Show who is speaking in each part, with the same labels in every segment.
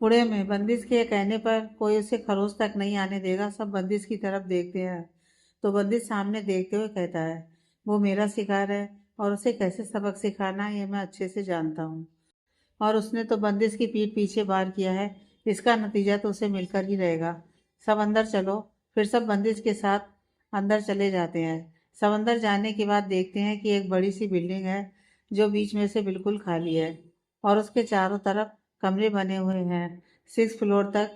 Speaker 1: पुणे में बंदिश के कहने पर कोई उसे खरोच तक नहीं आने देगा। सब बंदिश की तरफ देखते हैं तो बंदिश सामने देखते हुए कहता है, वो मेरा शिकार है और उसे कैसे सबक सिखाना है ये मैं अच्छे से जानता हूँ। और उसने तो बंदिश की पीठ पीछे वार किया है, इसका नतीजा तो उसे मिलकर ही रहेगा। सब अंदर चलो। फिर सब बंदिश के साथ अंदर चले जाते हैं। सब अंदर जाने के बाद देखते हैं कि एक बड़ी सी बिल्डिंग है जो बीच में से बिल्कुल खाली है और उसके चारों तरफ कमरे बने हुए हैं, 6 फ्लोर तक।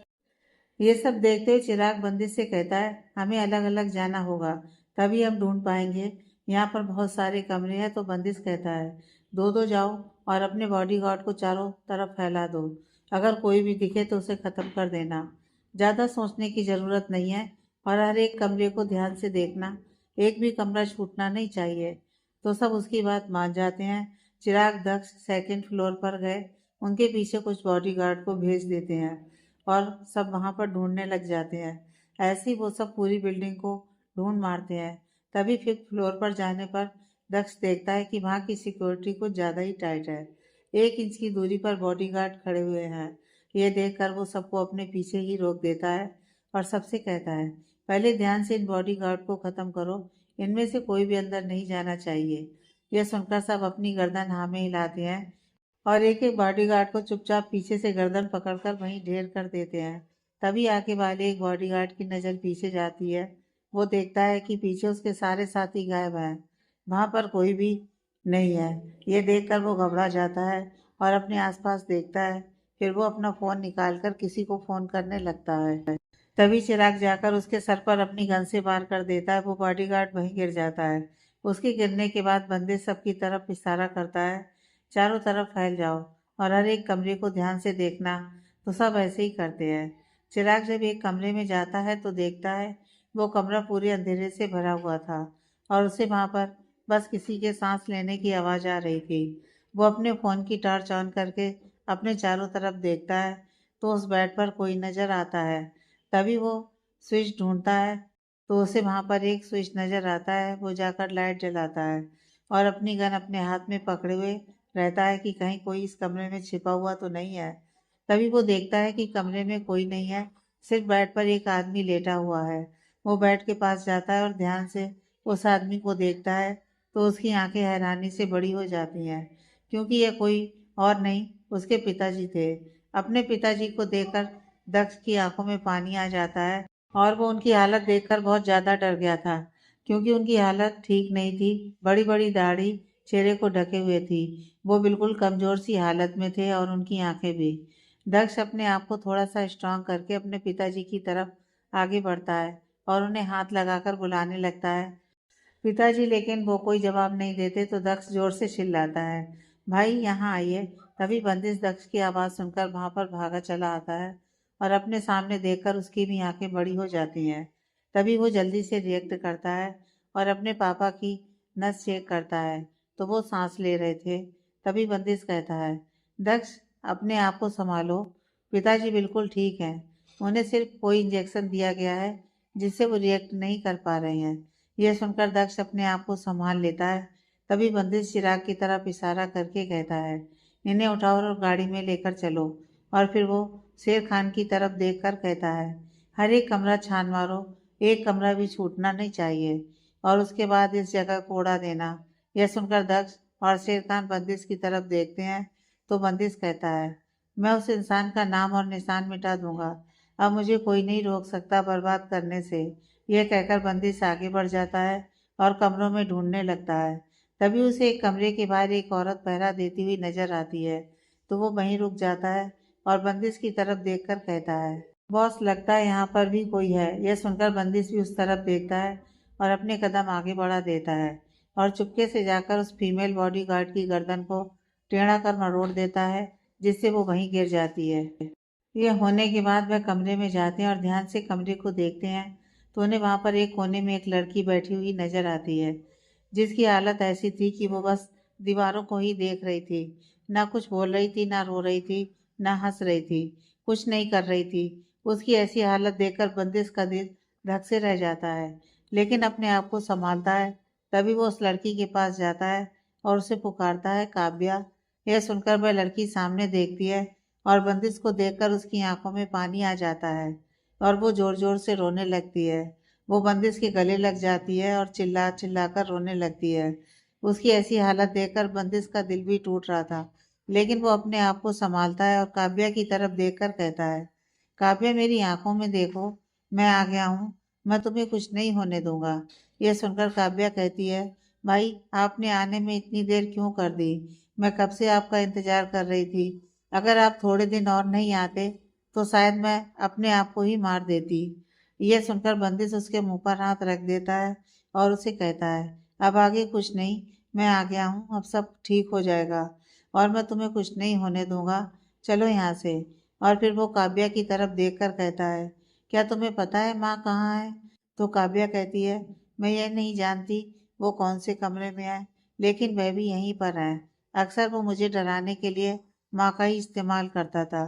Speaker 1: ये सब देखते हुए चिराग बंदिश से कहता है, हमें अलग अलग जाना होगा, तभी हम ढूंढ पाएंगे। यहाँ पर बहुत सारे कमरे हैं। तो बंदिश कहता है, दो दो जाओ और अपने बॉडीगार्ड को चारों तरफ फैला दो। अगर कोई भी दिखे तो उसे खत्म कर देना। ज़्यादा सोचने की ज़रूरत नहीं है और हर एक कमरे को ध्यान से देखना, एक भी कमरा छूटना नहीं चाहिए। तो सब उसकी बात मान जाते हैं। चिराग दक्ष 2nd फ्लोर पर गए, उनके पीछे कुछ बॉडीगार्ड को भेज देते हैं और सब वहां पर ढूंढने लग जाते हैं। ऐसे ही वो सब पूरी बिल्डिंग को ढूंढ मारते हैं। तभी 5th फ्लोर पर जाने पर दक्ष देखता है कि वहां की सिक्योरिटी कुछ ज्यादा ही टाइट है। 1 इंच की दूरी पर बॉडीगार्ड खड़े हुए हैं। ये देखकर वो सबको अपने पीछे ही रोक देता है और सबसे कहता है, पहले ध्यान से इन बॉडीगार्ड को खत्म करो, इनमें से कोई भी अंदर नहीं जाना चाहिए। यह सुनकर सब अपनी गर्दन हाँ में हिलाते हैं और एक एक बॉडीगार्ड को चुपचाप पीछे से गर्दन पकड़कर वहीं ढेर कर देते हैं। तभी आगे वाले एक बॉडीगार्ड की नजर पीछे जाती है। वो देखता है कि पीछे उसके सारे साथी गायब हैं, वहां पर कोई भी नहीं है। ये देखकर वो घबरा जाता है और अपने आसपास देखता है। फिर वो अपना फोन निकालकर किसी को फोन करने लगता है। तभी चिराग जाकर उसके सर पर अपनी गन से वार कर देता है। वो बॉडीगार्ड वहीं गिर जाता है। उसके गिरने के बाद बंदिश सबकी तरफ इशारा करता है, चारों तरफ फैल जाओ और हर एक कमरे को ध्यान से देखना। तो सब ऐसे ही करते हैं। चिराग जब एक कमरे में जाता है तो देखता है वो कमरा पूरे अंधेरे से भरा हुआ था और उसे वहां पर बस किसी के सांस लेने की आवाज आ रही थी। वो अपने फोन की टॉर्च ऑन करके अपने चारों तरफ देखता है तो उस बेड पर कोई नजर आता है। तभी वो स्विच ढूंढता है तो उसे वहां पर एक स्विच नजर आता है। वो जाकर लाइट जलाता है और अपनी गन अपने हाथ में पकड़े हुए रहता है कि कहीं कोई इस कमरे में छिपा हुआ तो नहीं है। तभी वो देखता है कि कमरे में कोई नहीं है, सिर्फ बेड पर एक आदमी लेटा हुआ है। वो बेड के पास जाता है और ध्यान से उस आदमी को देखता है तो उसकी आंखें हैरानी से बड़ी हो जाती हैं, क्योंकि यह कोई और नहीं, उसके पिताजी थे। अपने पिताजी को देखकर दक्ष की आंखों में पानी आ जाता है और वो उनकी हालत देखकर बहुत ज्यादा डर गया था, क्योंकि उनकी हालत ठीक नहीं थी। बड़ी बड़ी दाढ़ी चेहरे को ढके हुए थी। वो बिल्कुल कमजोर सी हालत में थे और उनकी आंखें भी। दक्ष अपने आप को थोड़ा सा स्ट्रांग करके अपने पिताजी की तरफ आगे बढ़ता है और उन्हें हाथ लगाकर बुलाने लगता है, पिताजी। लेकिन वो कोई जवाब नहीं देते तो दक्ष जोर से चिल्लाता है, भाई यहाँ आइए। तभी बंदिश दक्ष की आवाज़ सुनकर वहां पर भागा चला आता है और अपने सामने देखकर उसकी भी आंखें बड़ी हो जाती हैं। तभी वो जल्दी से रिएक्ट करता है और अपने पापा की नस चेक करता है तो वो सांस ले रहे थे। तभी बंदिश कहता है, दक्ष अपने आप को संभालो, पिताजी बिल्कुल ठीक हैं, उन्हें सिर्फ कोई इंजेक्शन दिया गया है जिससे वो रिएक्ट नहीं कर पा रहे हैं। यह सुनकर दक्ष अपने आप को संभाल लेता है। तभी बंदिश चिराग की तरफ इशारा करके कहता है, इन्हें उठाओ और गाड़ी में लेकर चलो। और फिर वो शेर खान की तरफ देखकर कहता है, हर एक कमरा छान मारो, एक कमरा भी छूटना नहीं चाहिए और उसके बाद इस जगह को उड़ा देना। यह सुनकर दक्ष और शेर खान बंदिश की तरफ देखते हैं तो बंदिश कहता है, मैं उस इंसान का नाम और निशान मिटा दूंगा, अब मुझे कोई नहीं रोक सकता बर्बाद करने से। यह कहकर बंदिश आगे बढ़ जाता है और कमरों में ढूंढने लगता है। तभी उसे एक कमरे के बाहर एक औरत पहरा देती हुई नजर आती है तो वो वहीं रुक जाता है और बंदिश की तरफ देखकर कहता है, बॉस लगता है यहाँ पर भी कोई है। यह सुनकर बंदिश भी उस तरफ देखता है और अपने कदम आगे बढ़ा देता है और चुपके से जाकर उस फीमेल बॉडीगार्ड की गर्दन को टेढ़ा कर मरोड़ देता है, जिससे वो वहीं गिर जाती है। यह होने के बाद वह कमरे में जाते हैं और ध्यान से कमरे को देखते हैं तो उन्हें वहां पर एक कोने में एक लड़की बैठी हुई नजर आती है, जिसकी हालत ऐसी थी कि वो बस दीवारों को ही देख रही थी। ना कुछ बोल रही थी, ना रो रही थी, ना हंस रही थी, कुछ नहीं कर रही थी। उसकी ऐसी हालत देखकर बंदिश का दिल धक से रह जाता है, लेकिन अपने आप को संभालता है। तभी वो उस लड़की के पास जाता है और उसे पुकारता है, काव्या। यह सुनकर वह लड़की सामने देखती है और बंदिश को देखकर उसकी आंखों में पानी आ जाता है और वो जोर जोर से रोने लगती है। वो बंदिश के गले लग जाती है और चिल्ला चिल्ला कर रोने लगती है। उसकी ऐसी हालत देखकर बंदिश का दिल भी टूट रहा था, लेकिन वो अपने आप को संभालता है और काव्या की तरफ देखकर कहता है, काव्या मेरी आंखों में देखो, मैं आ गया हूँ, मैं तुम्हें कुछ नहीं होने दूंगा। यह सुनकर काव्या कहती है, भाई आपने आने में इतनी देर क्यों कर दी? मैं कब से आपका इंतजार कर रही थी। अगर आप थोड़े दिन और नहीं आते तो शायद मैं अपने आप को ही मार देती। यह सुनकर बंदिश उसके मुंह पर हाथ रख देता है और उसे कहता है, अब आगे कुछ नहीं, मैं आ गया हूँ, अब सब ठीक हो जाएगा और मैं तुम्हें कुछ नहीं होने दूंगा, चलो यहाँ से। और फिर वो काव्या की तरफ देखकर कहता है, क्या तुम्हें पता है माँ कहाँ है? तो काव्या कहती है, मैं ये नहीं जानती वो कौन से कमरे में है, लेकिन वह भी यहीं पर है। अक्सर वो मुझे डराने के लिए माँ का ही इस्तेमाल करता था।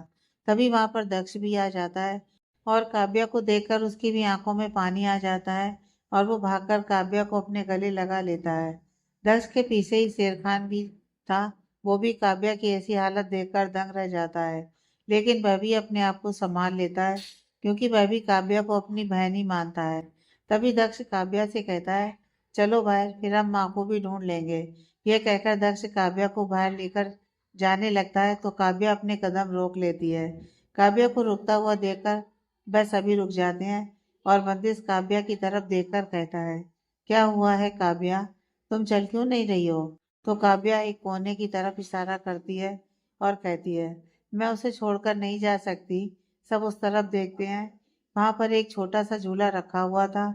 Speaker 1: तभी वहां पर दक्ष भी आ जाता है और काव्या को देखकर उसकी भी आंखों में पानी आ जाता है और वो भागकर काव्या को अपने गले लगा लेता है। दक्ष के पीछे ही शेर खान भी था। वो भी काव्या की ऐसी हालत देखकर दंग रह जाता है, लेकिन वह भी अपने आप को संभाल लेता है, क्योंकि वह भी काव्या को अपनी बहन ही मानता है। तभी दक्ष काव्या से कहता है, चलो बाहर, फिर हम माँ को भी ढूंढ लेंगे। यह कहकर दक्ष काव्या को बाहर लेकर जाने लगता है तो काव्या अपने कदम रोक लेती है। काव्या को रुकता हुआ देखकर वह सभी रुक जाते हैं और बंदिश काव्या की तरफ देखकर कहता है, क्या हुआ है काव्या, तुम चल क्यों नहीं रही हो? तो काव्या एक कोने की तरफ इशारा करती है और कहती है, मैं उसे छोड़कर नहीं जा सकती। सब उस तरफ देखते हैं। वहां पर एक छोटा सा झूला रखा हुआ था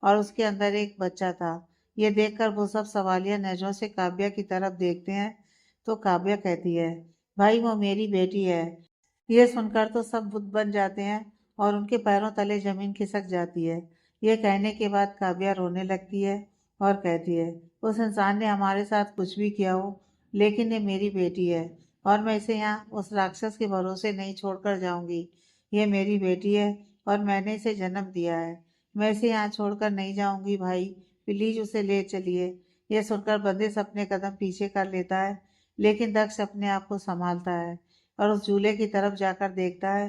Speaker 1: और उसके अंदर एक बच्चा था। ये देखकर वो सब सवालिया नजरों से काव्या की तरफ देखते हैं। तो काव्या कहती है, भाई वो मेरी बेटी है। ये सुनकर तो सब बुत बन जाते हैं और उनके पैरों तले जमीन खिसक जाती है। ये कहने के बाद काव्या रोने लगती है और कहती है, उस इंसान ने हमारे साथ कुछ भी किया हो, लेकिन ये मेरी बेटी है और मैं इसे यहाँ उस राक्षस के भरोसे नहीं छोड़कर जाऊंगी। ये मेरी बेटी है और मैंने इसे जन्म दिया है। मैं इसे यहाँ छोड़कर नहीं जाऊंगी भाई, प्लीज उसे ले चलिए। यह सुनकर बंदिश अपने कदम पीछे कर लेता है, लेकिन दक्ष अपने आप को संभालता है और उस झूले की तरफ जाकर देखता है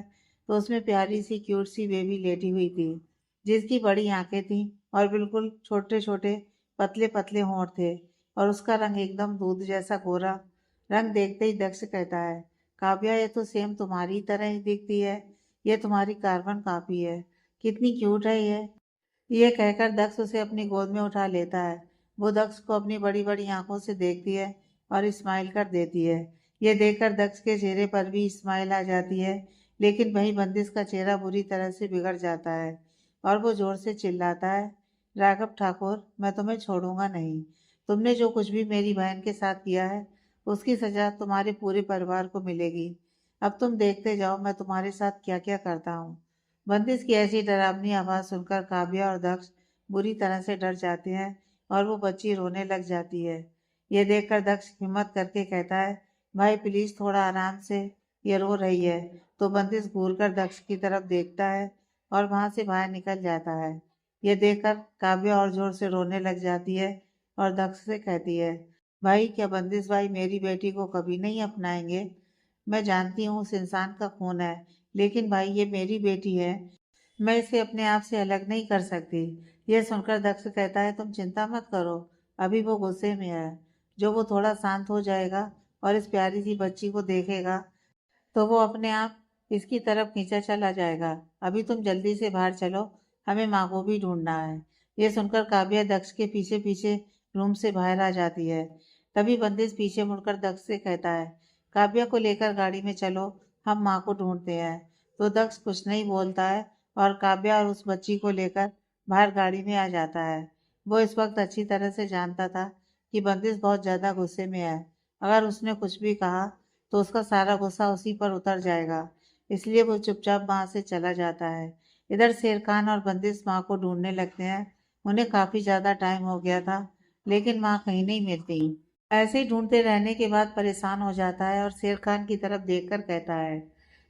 Speaker 1: तो उसमें प्यारी सी क्यूट सी बेबी लेटी हुई थी, जिसकी बड़ी आंखें थीं और बिल्कुल छोटे छोटे पतले पतले होंठ थे और उसका रंग एकदम दूध जैसा गोरा। रंग देखते ही दक्ष कहता है, काव्या ये तो सेम तुम्हारी तरह ही दिखती है, ये तुम्हारी कार्बन कॉपी है, कितनी क्यूट है ये कहकर दक्ष उसे अपनी गोद में उठा लेता है। वो दक्ष को अपनी बड़ी बड़ी आंखों से देखती है और स्माइल कर देती है। ये देखकर दक्ष के चेहरे पर भी स्माइल आ जाती है, लेकिन वही बंदिश का चेहरा बुरी तरह से बिगड़ जाता है और वो जोर से चिल्लाता है, राघव ठाकुर, मैं तुम्हें छोड़ूंगा नहीं। तुमने जो कुछ भी मेरी बहन के साथ किया है, उसकी सजा तुम्हारे पूरे परिवार को मिलेगी। अब तुम देखते जाओ मैं तुम्हारे साथ क्या क्या करता हूँ। बंदिश की ऐसी डरावनी आवाज सुनकर काव्या और दक्ष बुरी तरह से डर जाते हैं और वो बच्ची रोने लग जाती है। ये देखकर दक्ष हिम्मत करके कहता है, भाई प्लीज थोड़ा आराम से, ये रो रही है। तो बंदिश घूरकर दक्ष की तरफ देखता है और वहां से बाहर निकल जाता है। ये देखकर काव्या और जोर से रोने लग जाती है और दक्ष से कहती है, भाई क्या बंदिश भाई मेरी बेटी को कभी नहीं अपनाएंगे? मैं जानती हूँ उस इंसान का खून है, लेकिन भाई ये मेरी बेटी है, मैं इसे अपने आप से अलग नहीं कर सकती। यह सुनकर दक्ष कहता है, तुम चिंता मत करो, अभी वो गुस्से में है, जो वो थोड़ा शांत हो जाएगा और इस प्यारी सी बच्ची को देखेगा तो वो अपने आप इसकी तरफ खींचा चला जाएगा। अभी तुम जल्दी से बाहर चलो, हमें माँ को भी ढूंढना है। ये सुनकर काव्या दक्ष के पीछे पीछे रूम से बाहर आ जाती है। तभी बंदिश पीछे मुड़कर दक्ष से कहता है, काव्या को लेकर गाड़ी में चलो, हम माँ को ढूंढते हैं। तो दक्ष कुछ नहीं बोलता है और काव्या और उस बच्ची को लेकर बाहर गाड़ी में आ जाता है। वो इस वक्त अच्छी तरह से जानता था कि बंदिश बहुत ज्यादा गुस्से में है। अगर उसने कुछ भी कहा तो उसका सारा गुस्सा उसी पर उतर जाएगा, इसलिए वो चुपचाप वहां से चला जाता है। इधर शेर खान और बंदिश माँ को ढूंढने लगते हैं। उन्हें काफी ज्यादा टाइम हो गया था, लेकिन माँ कहीं नहीं मिलती। ऐसे ही ढूंढते रहने के बाद परेशान हो जाता है और शेर खान की तरफ देखकर कहता है,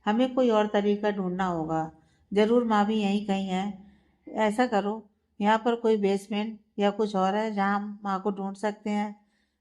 Speaker 1: हमें कोई और तरीका ढूंढना होगा, जरूर माँ भी यहीं कहीं है। ऐसा करो, यहाँ पर कोई बेसमेंट या कुछ और है जहाँ हम माँ को ढूंढ सकते हैं,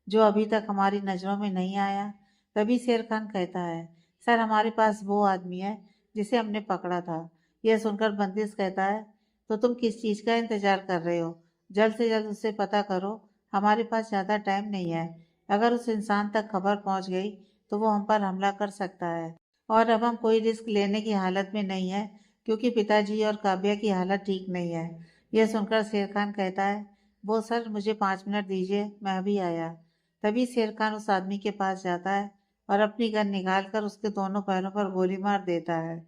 Speaker 1: जो अभी तक हमारी नज़रों में नहीं आया। तभी शेर खान कहता है, सर हमारे पास वो आदमी है जिसे हमने पकड़ा था। यह सुनकर बंदिश कहता है, तो तुम किस चीज़ का इंतजार कर रहे हो? जल्द से जल्द उससे पता करो, हमारे पास ज़्यादा टाइम नहीं है। अगर उस इंसान तक खबर पहुंच गई तो वो हम पर हमला कर सकता है, और अब हम कोई रिस्क लेने की हालत में नहीं है, क्योंकि पिताजी और काव्या की हालत ठीक नहीं है। यह सुनकर शेर खान कहता है, वो सर मुझे 5 मिनट दीजिए, मैं अभी आया। तभी शेर खान उस आदमी के पास जाता है और अपनी गन निकालकर उसके दोनों पैरों पर गोली मार देता है।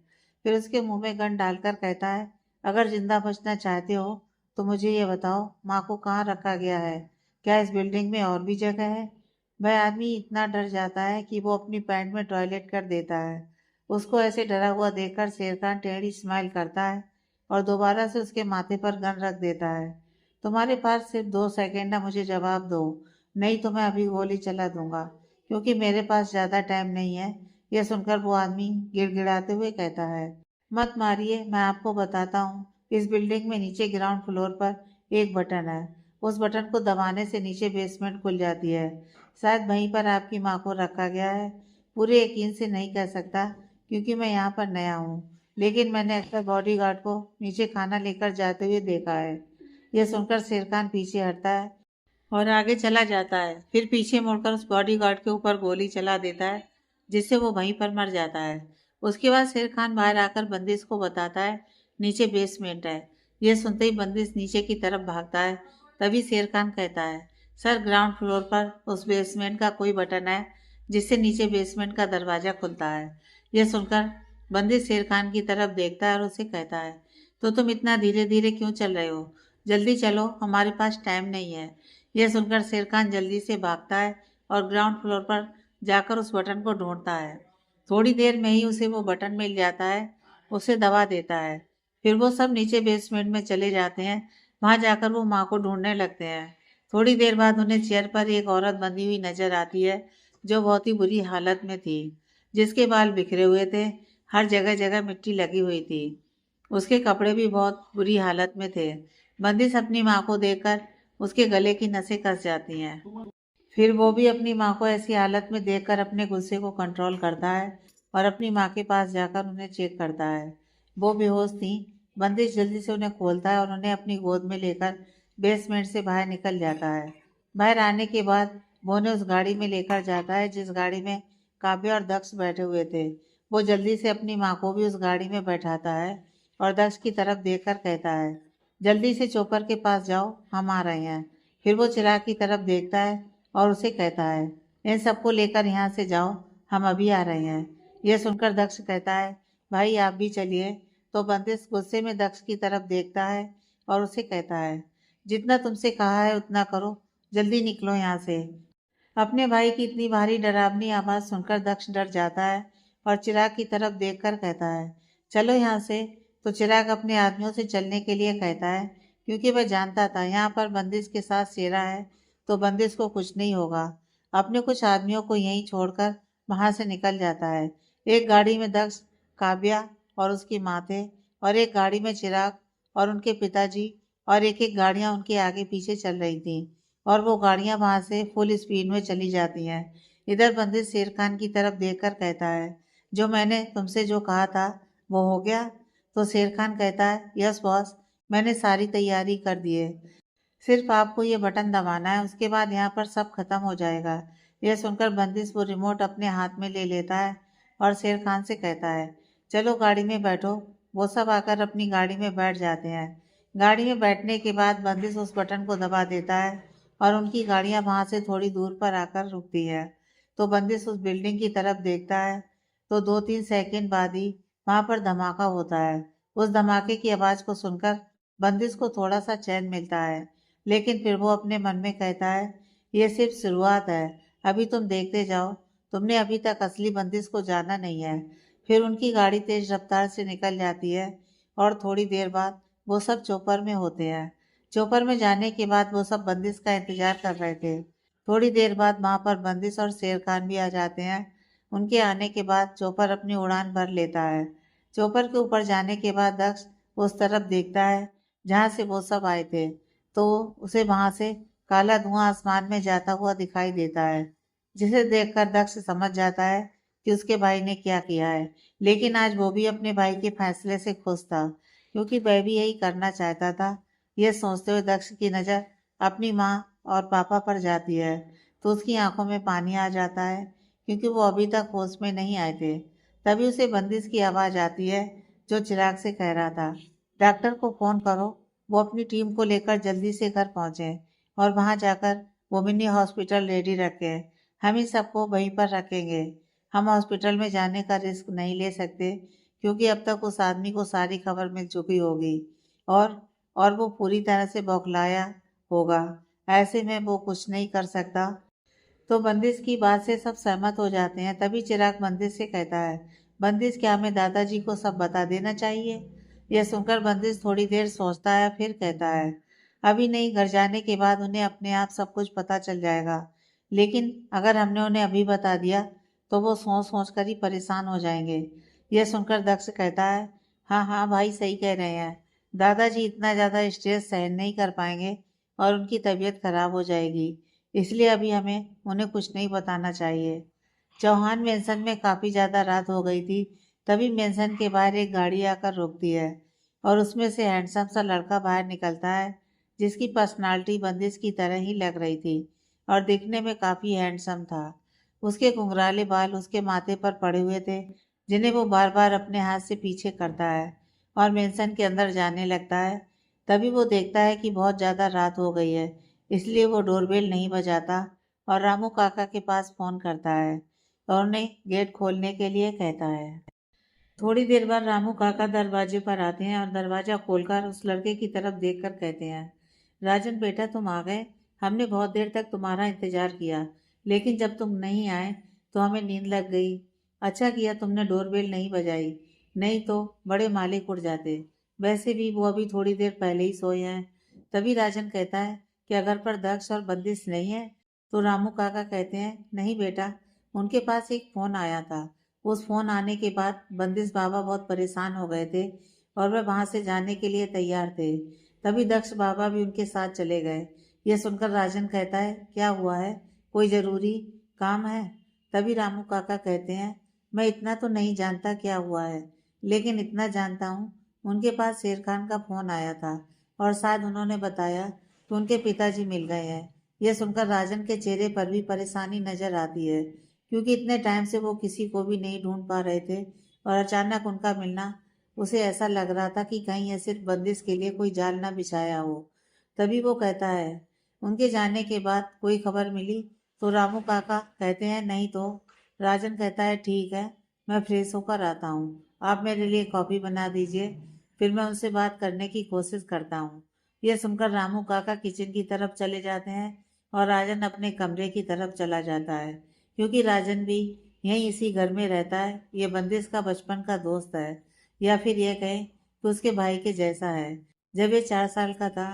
Speaker 1: फिर उसके मुंह में गन डालकर कहता है, अगर जिंदा बचना चाहते हो तो मुझे ये बताओ, माँ को कहाँ रखा गया है? क्या इस बिल्डिंग में और भी जगह है? वह आदमी इतना डर जाता है कि वो अपनी पैंट में टॉयलेट कर देता है। उसको ऐसे डरा हुआ देखकर शेर खान टेढ़ी स्माइल करता है और दोबारा से उसके माथे पर गन रख देता है। तुम्हारे पास सिर्फ 2 सेकंड है, मुझे जवाब दो, नहीं तो मैं अभी गोली चला दूंगा, क्योंकि मेरे पास ज़्यादा टाइम नहीं है। यह सुनकर वो आदमी गिड़गिड़ाते हुए कहता है, मत मारिए, मैं आपको बताता हूँ। इस बिल्डिंग में नीचे ग्राउंड फ्लोर पर एक बटन है। उस बटन को दबाने से नीचे बेसमेंट खुल जाती है। शायद वहीं पर आपकी माँ को रखा गया है। पूरे यकीन से नहीं कह सकता, क्योंकि मैं यहाँ पर नया हूँ, लेकिन मैंने अक्सर बॉडीगार्ड को नीचे खाना लेकर जाते हुए देखा है। यह सुनकर शेर खान पीछे हटता है और आगे चला जाता है। फिर पीछे मुड़कर उस बॉडीगार्ड के ऊपर गोली चला देता है, जिससे वो वहीं पर मर जाता है। उसके बाद शेर खान बाहर आकर बंदिश को बताता है, नीचे बेसमेंट है। यह सुनते ही बंदिश नीचे की तरफ भागता है। तभी शेर खान कहता है, सर ग्राउंड फ्लोर पर उस बेसमेंट का कोई बटन है जिससे नीचे बेसमेंट का दरवाजा खुलता है। यह सुनकर बंदिश शेर खान की तरफ देखता है और उसे कहता है, तो तुम इतना धीरे धीरे क्यों चल रहे हो? जल्दी चलो, हमारे पास टाइम नहीं है। यह सुनकर शेर खान जल्दी से भागता है और ग्राउंड फ्लोर पर जाकर उस बटन को ढूंढता है। थोड़ी देर में ही उसे वो बटन मिल जाता है। उसे दबा देता है। फिर वो सब नीचे बेसमेंट में चले जाते हैं। वहां जाकर वो माँ को ढूंढने लगते हैं। थोड़ी देर बाद उन्हें चेयर पर एक औरत बंधी हुई नजर आती है, जो बहुत ही बुरी हालत में थी, जिसके बाल बिखरे हुए थे, हर जगह जगह मिट्टी लगी हुई थी। उसके कपड़े भी बहुत बुरी हालत में थे। बंदिश अपनी माँ को देखकर उसके गले की नसें कस जाती हैं। फिर वो भी अपनी माँ को ऐसी हालत में देखकर अपने गुस्से को कंट्रोल करता है और अपनी माँ के पास जाकर उन्हें चेक करता है। वो बेहोश थी। बंदिश जल्दी से उन्हें खोलता है और उन्हें अपनी गोद में लेकर बेसमेंट से बाहर निकल जाता है। बाहर आने के बाद वो उन्हें उस गाड़ी में लेकर जाता है जिस गाड़ी में काव्या और दक्ष बैठे हुए थे। वो जल्दी से अपनी माँ को भी उस गाड़ी में बैठाता है और दक्ष की तरफ देखकर कहता है, जल्दी से चोपर के पास जाओ, हम आ रहे हैं। फिर वो चिराग की तरफ देखता है और उसे कहता है, इन सबको लेकर यहाँ से जाओ, हम अभी आ रहे हैं। यह सुनकर दक्ष कहता है, भाई आप भी चलिए। तो बंदिश गुस्से में दक्ष की तरफ देखता है और उसे कहता है, जितना तुमसे कहा है उतना करो, जल्दी निकलो यहाँ से। अपने भाई की इतनी भारी डरावनी आवाज़ सुनकर दक्ष डर जाता है और चिराग की तरफ देखकर कहता है, चलो यहाँ से। तो चिराग अपने आदमियों से चलने के लिए कहता है, क्योंकि वह जानता था यहाँ पर बंदिश के साथ शेरा है, तो बंदिश को कुछ नहीं होगा। अपने कुछ आदमियों को यहीं छोड़कर वहां से निकल जाता है। एक गाड़ी में दक्ष, काव्या और उसकी माँ थे, और एक गाड़ी में चिराग और उनके पिताजी, और एक एक गाड़ियां उनके आगे पीछे चल रही थी, और वो गाड़ियां वहां से फुल स्पीड में चली जाती हैं। इधर बंदिश शेर खान की तरफ देखकर कहता है, जो मैंने तुमसे जो कहा था वो हो गया? तो शेर खान कहता है, यस बॉस, मैंने सारी तैयारी कर दी है, सिर्फ आपको ये बटन दबाना है, उसके बाद यहाँ पर सब खत्म हो जाएगा। यह सुनकर बंदिश वो रिमोट अपने हाथ में ले लेता है और शेर खान से कहता है, चलो गाड़ी में बैठो। वो सब आकर अपनी गाड़ी में बैठ जाते हैं। गाड़ी में बैठने के बाद बंदिश उस बटन को दबा देता है और उनकी गाड़ियां वहां से थोड़ी दूर पर आकर रुकती है। तो बंदिश उस बिल्डिंग की तरफ देखता है, तो 2-3 सेकंड बाद ही वहां पर धमाका होता है। उस धमाके की आवाज को सुनकर बंदिश को थोड़ा सा चैन मिलता है, लेकिन फिर वो अपने मन में कहता है, ये सिर्फ शुरुआत है, अभी तुम देखते जाओ, तुमने अभी तक असली बंदिश को जाना नहीं है। फिर उनकी गाड़ी तेज रफ्तार से निकल जाती है और थोड़ी देर बाद वो सब चौपर में होते हैं। चौपर में जाने के बाद वो सब बंदिश का इंतजार कर रहे थे। थोड़ी देर बाद वहां पर बंदिश और शेर खान भी आ जाते हैं। उनके आने के बाद चौपर अपनी उड़ान भर लेता है। चौपर के ऊपर जाने के बाद दक्ष उस तरफ देखता है जहाँ से वो सब आए थे, तो उसे वहां से काला धुआं आसमान में जाता हुआ दिखाई देता है, जिसे देखकर दक्ष समझ जाता है कि उसके भाई ने क्या किया है, लेकिन आज वो भी अपने भाई के फैसले से खुश था, क्योंकि वह भी यही करना चाहता था। यह सोचते हुए दक्ष की नज़र अपनी माँ और पापा पर जाती है, तो उसकी आंखों में पानी आ जाता है, क्योंकि वो अभी तक होश में नहीं आए थे। तभी उसे बंदिश की आवाज़ आती है, जो चिराग से कह रहा था, डॉक्टर को फ़ोन करो, वो अपनी टीम को लेकर जल्दी से घर पहुँचे और वहाँ जाकर वो मिनी हॉस्पिटल रेडी रखें। हम ही सबको वहीं पर रखेंगे। हम हॉस्पिटल में जाने का रिस्क नहीं ले सकते, क्योंकि अब तक उस आदमी को सारी खबर मिल चुकी होगी और और वो पूरी तरह से बौखलाया होगा। ऐसे में वो कुछ नहीं कर सकता। तो बंदिश की बात से सब सहमत हो जाते हैं। तभी चिराग बंदिश से कहता है, बंदिश, क्या हमें दादाजी को सब बता देना चाहिए? यह सुनकर बंदिश थोड़ी देर सोचता है, फिर कहता है, अभी नहीं, घर जाने के बाद उन्हें अपने आप सब कुछ पता चल जाएगा। लेकिन अगर हमने उन्हें अभी बता दिया तो वो सोच सोच कर ही परेशान हो जाएंगे। यह सुनकर दक्ष कहता है, हाँ हाँ भाई, सही कह रहे हैं। दादाजी इतना ज़्यादा स्ट्रेस सहन नहीं कर पाएंगे और उनकी तबीयत खराब हो जाएगी। इसलिए अभी हमें उन्हें कुछ नहीं बताना चाहिए। चौहान मेंशन में काफ़ी ज़्यादा रात हो गई थी। तभी मेंशन के बाहर एक गाड़ी आकर रुकती है और उसमें से हैंडसम सा लड़का बाहर निकलता है, जिसकी पर्सनालिटी बंदिश की तरह ही लग रही थी और दिखने में काफ़ी हैंडसम था। उसके घुंघराले बाल उसके माथे पर पड़े हुए थे, जिन्हें वो बार बार अपने हाथ से पीछे करता है और मेंशन के अंदर जाने लगता है। तभी वो देखता है कि बहुत ज़्यादा रात हो गई है, इसलिए वो डोरबेल नहीं बजाता और रामू काका के पास फ़ोन करता है और उन्हें गेट खोलने के लिए कहता है। थोड़ी देर बाद रामू काका दरवाजे पर आते हैं और दरवाजा खोलकर उस लड़के की तरफ देखकर कहते हैं, राजन बेटा, तुम आ गए। हमने बहुत देर तक तुम्हारा इंतजार किया, लेकिन जब तुम नहीं आए तो हमें नींद लग गई। अच्छा किया तुमने डोरबेल नहीं बजाई, नहीं तो बड़े मालिक उठ जाते। वैसे भी वो अभी थोड़ी देर पहले ही सोए हैं। तभी राजन कहता है कि अगर पर दक्ष और बंदिश नहीं है? तो रामू काका कहते हैं, नहीं बेटा, उनके पास एक फ़ोन आया था। उस फोन आने के बाद बंदिश बाबा बहुत परेशान हो गए थे और वह वहां से जाने के लिए तैयार थे। तभी दक्ष बाबा भी उनके साथ चले गए। यह सुनकर राजन कहता है, क्या हुआ है? कोई जरूरी काम है? तभी रामू काका कहते हैं, मैं इतना तो नहीं जानता क्या हुआ है, लेकिन इतना जानता हूँ, उनके पास शेर खान का फोन आया था और शायद उन्होंने बताया कि उनके पिताजी मिल गए हैं। यह सुनकर राजन के चेहरे पर भी परेशानी नजर आती है, क्योंकि इतने टाइम से वो किसी को भी नहीं ढूंढ पा रहे थे और अचानक उनका मिलना, उसे ऐसा लग रहा था कि कहीं ये सिर्फ बंदिश के लिए कोई जाल ना बिछाया हो। तभी वो कहता है, उनके जाने के बाद कोई खबर मिली? तो रामू काका कहते हैं, नहीं तो। राजन कहता है, ठीक है, मैं फ्रेश होकर आता हूँ, आप मेरे लिए कॉफ़ी बना दीजिए, फिर मैं उनसे बात करने की कोशिश करता हूँ। यह सुनकर रामू काका किचन की तरफ चले जाते हैं और राजन अपने कमरे की तरफ चला जाता है, क्योंकि राजन भी यहीं इसी घर में रहता है। ये बंदिश का बचपन का दोस्त है, या फिर ये कहें कि उसके भाई के जैसा है। जब ये 4 साल का था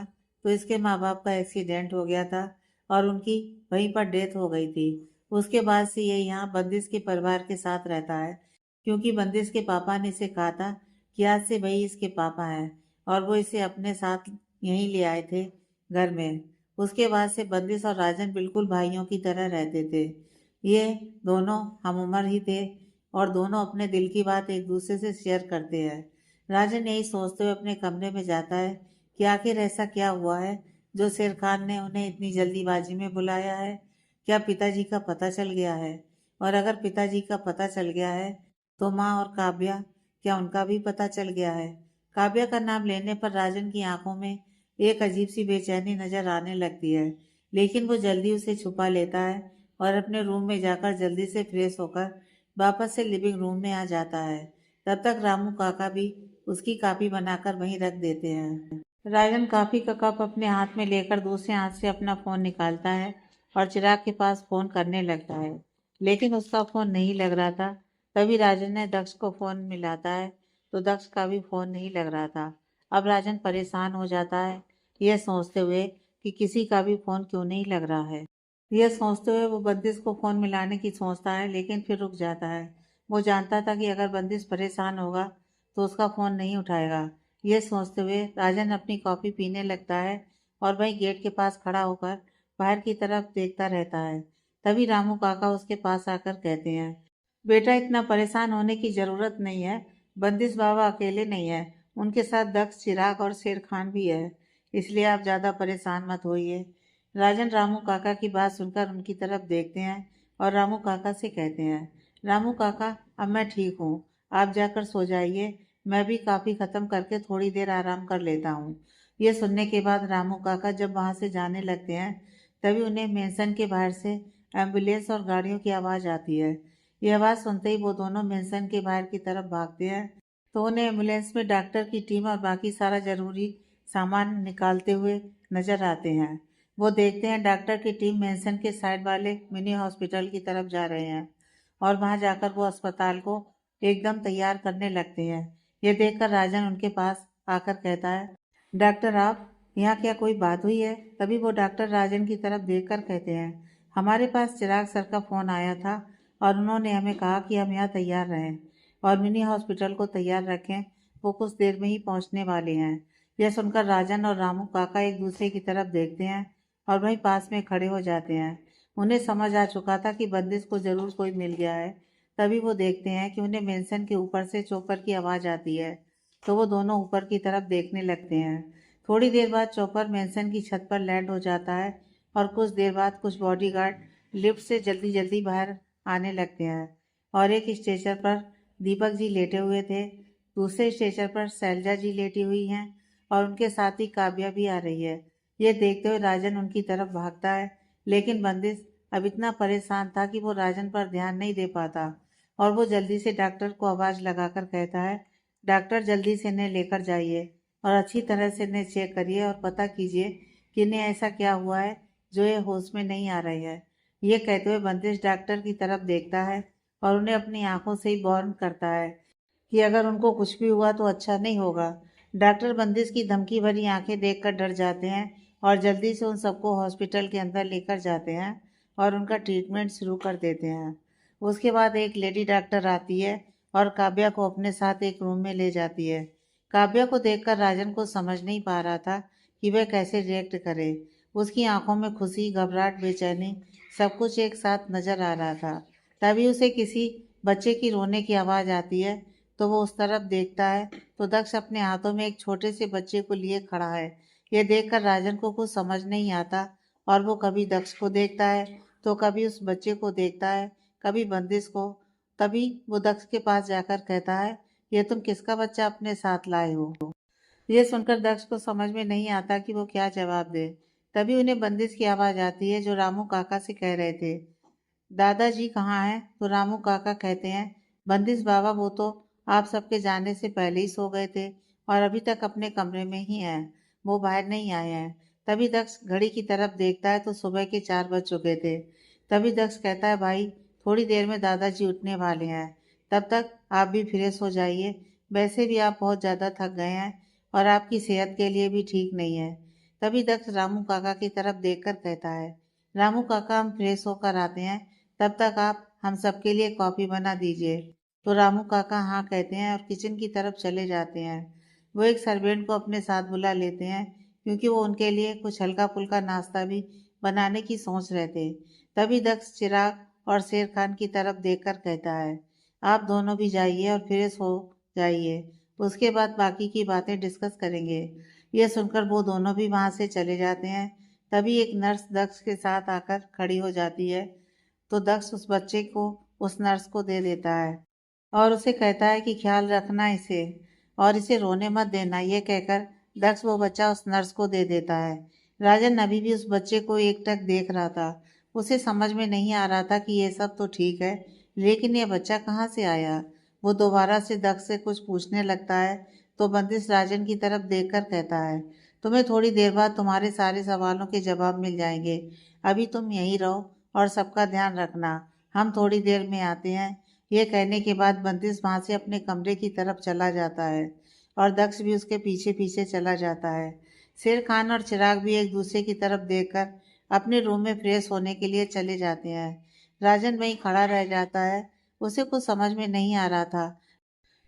Speaker 1: तो इसके माँ बाप का एक्सीडेंट हो गया था और उनकी वहीं पर डेथ हो गई थी। उसके बाद से ये यहाँ बंदिश के परिवार के साथ रहता है, क्योंकि बंदिश के पापा ने इसे कहा था कि आज से वही इसके पापा हैं और वो इसे अपने साथ यहीं ले आए थे घर में। उसके बाद से बंदिश और राजन बिल्कुल भाइयों की तरह रहते थे। ये दोनों हम उम्र ही थे और दोनों अपने दिल की बात एक दूसरे से शेयर करते हैं। राजन यही सोचते हुए अपने कमरे में जाता है कि आखिर ऐसा क्या हुआ है जो शेर खान ने उन्हें इतनी जल्दीबाजी में बुलाया है। क्या पिताजी का पता चल गया है? और अगर पिताजी का पता चल गया है तो माँ और काव्या, क्या उनका भी पता चल गया है? काव्या का नाम लेने पर राजन की आंखों में एक अजीब सी बेचैनी नजर आने लगती है, लेकिन वो जल्दी उसे छुपा लेता है और अपने रूम में जाकर जल्दी से फ्रेश होकर वापस से लिविंग रूम में आ जाता है। तब तक रामू काका भी उसकी कॉफी बनाकर वहीं रख देते हैं। राजन कॉफी का कप अपने हाथ में लेकर दूसरे हाथ से अपना फोन निकालता है और चिराग के पास फोन करने लगता है, लेकिन उसका फोन नहीं लग रहा था। तभी राजन ने दक्ष को फोन मिलाता है, तो दक्ष का भी फोन नहीं लग रहा था। अब राजन परेशान हो जाता है, यह सोचते हुए कि किसी का भी फोन क्यों नहीं लग रहा है। यह सोचते हुए वो बंदिश को फोन मिलाने की सोचता है, लेकिन फिर रुक जाता है। वो जानता था कि अगर बंदिश परेशान होगा तो उसका फोन नहीं उठाएगा। यह सोचते हुए राजन अपनी कॉफी पीने लगता है और वहीं गेट के पास खड़ा होकर बाहर की तरफ देखता रहता है। तभी रामू काका उसके पास आकर कहते हैं, बेटा, इतना परेशान होने की जरूरत नहीं है। बंदिश बाबा अकेले नहीं है, उनके साथ दक्ष, चिराग और शेर खान भी है। इसलिए आप ज्यादा परेशान मत होइए। राजन रामू काका की बात सुनकर उनकी तरफ देखते हैं और रामू काका से कहते हैं, रामू काका, अब मैं ठीक हूँ। आप जाकर सो जाइए। मैं भी काफी खत्म करके थोड़ी देर आराम कर लेता हूँ। ये सुनने के बाद रामू काका जब वहां से जाने लगते हैं, तभी उन्हें मेंशन के बाहर से एम्बुलेंस और गाड़ियों की आवाज आती है। ये आवाज़ सुनते ही वो दोनों मेंशन के बाहर की तरफ भागते हैं, तो उन्हें एम्बुलेंस में डॉक्टर की टीम और बाकी सारा जरूरी सामान निकालते हुए नजर आते हैं। वो देखते हैं डॉक्टर की टीम मेंशन के साइड वाले मिनी हॉस्पिटल की तरफ जा रहे हैं और वहां जाकर वो अस्पताल को एकदम तैयार करने लगते हैं। ये देखकर राजन उनके पास आकर कहता है, डॉक्टर, आप यहाँ क्या कोई बात हुई है? तभी वो डॉक्टर राजन की तरफ देखकर कहते हैं, हमारे पास चिराग सर का फोन आया था और उन्होंने हमें कहा कि हम यहाँ तैयार रहें और मिनी हॉस्पिटल को तैयार रखें। वो कुछ देर में ही पहुँचने वाले हैं। यह सुनकर राजन और रामू काका एक दूसरे की तरफ देखते हैं और वहीं पास में खड़े हो जाते हैं। उन्हें समझ आ चुका था कि बंदिश को जरूर कोई मिल गया है। तभी वो देखते हैं कि उन्हें मेंशन के ऊपर से चॉपर की आवाज़ आती है, तो वो दोनों ऊपर की तरफ देखने लगते हैं। थोड़ी देर बाद चॉपर मेंशन की छत पर लैंड हो जाता है और कुछ देर बाद कुछ बॉडीगार्ड लिफ्ट से जल्दी जल्दी बाहर आने लगते हैं और एक स्टेशन पर दीपक जी लेटे हुए थे, दूसरे स्टेशन पर शैलजा जी लेटी हुई हैं और उनके साथ ही काव्या भी आ रही है। ये देखते हुए राजन उनकी तरफ भागता है, लेकिन बंदिश अब इतना परेशान था कि वो राजन पर ध्यान नहीं दे पाता और वो जल्दी से डॉक्टर को आवाज़ लगाकर कहता है, डॉक्टर, जल्दी से इन्हें लेकर जाइए और अच्छी तरह से इन्हें चेक करिए और पता कीजिए कि इन्हें ऐसा क्या हुआ है जो ये होश में नहीं आ रहे हैं। ये कहते हुए बंदिश डॉक्टर की तरफ देखता है और उन्हें अपनी आंखों से ही वार्न करता है कि अगर उनको कुछ भी हुआ तो अच्छा नहीं होगा। डॉक्टर बंदिश की धमकी भरी आंखें देखकर डर जाते हैं और जल्दी से उन सबको हॉस्पिटल के अंदर लेकर जाते हैं और उनका ट्रीटमेंट शुरू कर देते हैं। उसके बाद एक लेडी डॉक्टर आती है और काव्या को अपने साथ एक रूम में ले जाती है। काव्या को देखकर राजन को समझ नहीं पा रहा था कि वह कैसे रिएक्ट करे। उसकी आंखों में खुशी, घबराहट, बेचैनी सब कुछ एक साथ नजर आ रहा था। तभी उसे किसी बच्चे की रोने की आवाज़ आती है, तो वो उस तरफ देखता है तो दक्ष अपने हाथों में एक छोटे से बच्चे को लिए खड़ा है। ये देखकर राजन को कुछ समझ नहीं आता और वो कभी दक्ष को देखता है तो कभी उस बच्चे को देखता है, कभी बंदिश को। तभी वो दक्ष के पास जाकर कहता है, ये तुम किसका बच्चा अपने साथ लाए हो? ये सुनकर दक्ष को समझ में नहीं आता कि वो क्या जवाब दे। तभी उन्हें बंदिश की आवाज़ आती है जो रामू काका से कह रहे थे, दादाजी कहाँ हैं? तो रामू काका कहते हैं, बंदिश बाबा, वो तो आप सबके जाने से पहले ही सो गए थे और अभी तक अपने कमरे में ही हैं, वो बाहर नहीं आए हैं। तभी दक्ष घड़ी की तरफ देखता है तो सुबह के 4 बज चुके थे। तभी दक्ष कहता है, भाई, थोड़ी देर में दादाजी उठने वाले हैं, तब तक आप भी फ्रेश हो जाइए। वैसे भी आप बहुत ज़्यादा थक गए हैं और आपकी सेहत के लिए भी ठीक नहीं है। तभी दक्ष रामू काका की तरफ देखकर कहता है, रामू काका, हम फ्रेश होकर आते हैं, तब तक आप हम सबके लिए कॉफ़ी बना दीजिए। तो रामू काका हाँ कहते हैं और किचन की तरफ चले जाते हैं। वो एक सर्वेंट को अपने साथ बुला लेते हैं क्योंकि वो उनके लिए कुछ हल्का फुल्का नाश्ता भी बनाने की सोच रहे थे। तभी दक्ष चिराग और शेर खान की तरफ देखकर कहता है, आप दोनों भी जाइए और फ्रेश हो जाइए, उसके बाद बाकी की बातें डिस्कस करेंगे। यह सुनकर वो दोनों भी वहां से चले जाते हैं। तभी एक नर्स दक्ष के साथ आकर खड़ी हो जाती है, तो दक्ष उस बच्चे को उस नर्स को दे देता है और उसे कहता है कि ख्याल रखना इसे और इसे रोने मत देना। ये कहकर दक्ष वो बच्चा उस नर्स को दे देता है। राजन अभी भी उस बच्चे को एकटक देख रहा था। उसे समझ में नहीं आ रहा था कि ये सब तो ठीक है, लेकिन ये बच्चा कहाँ से आया? वो दोबारा से दक्ष से कुछ पूछने लगता है, तो बंदिश राजन की तरफ देखकर कहता है, तुम्हें थोड़ी देर बाद तुम्हारे सारे सवालों के जवाब मिल जाएंगे। अभी तुम यहीं रहो और सबका ध्यान रखना, हम थोड़ी देर में आते हैं। ये कहने के बाद बंदिश वहां से अपने कमरे की तरफ चला जाता है और दक्ष भी उसके पीछे पीछे चला जाता है। शेर खान और चिराग भी एक दूसरे की तरफ देखकर अपने रूम में फ्रेश होने के लिए चले जाते हैं। राजन वहीं खड़ा रह जाता है। उसे कुछ समझ में नहीं आ रहा था,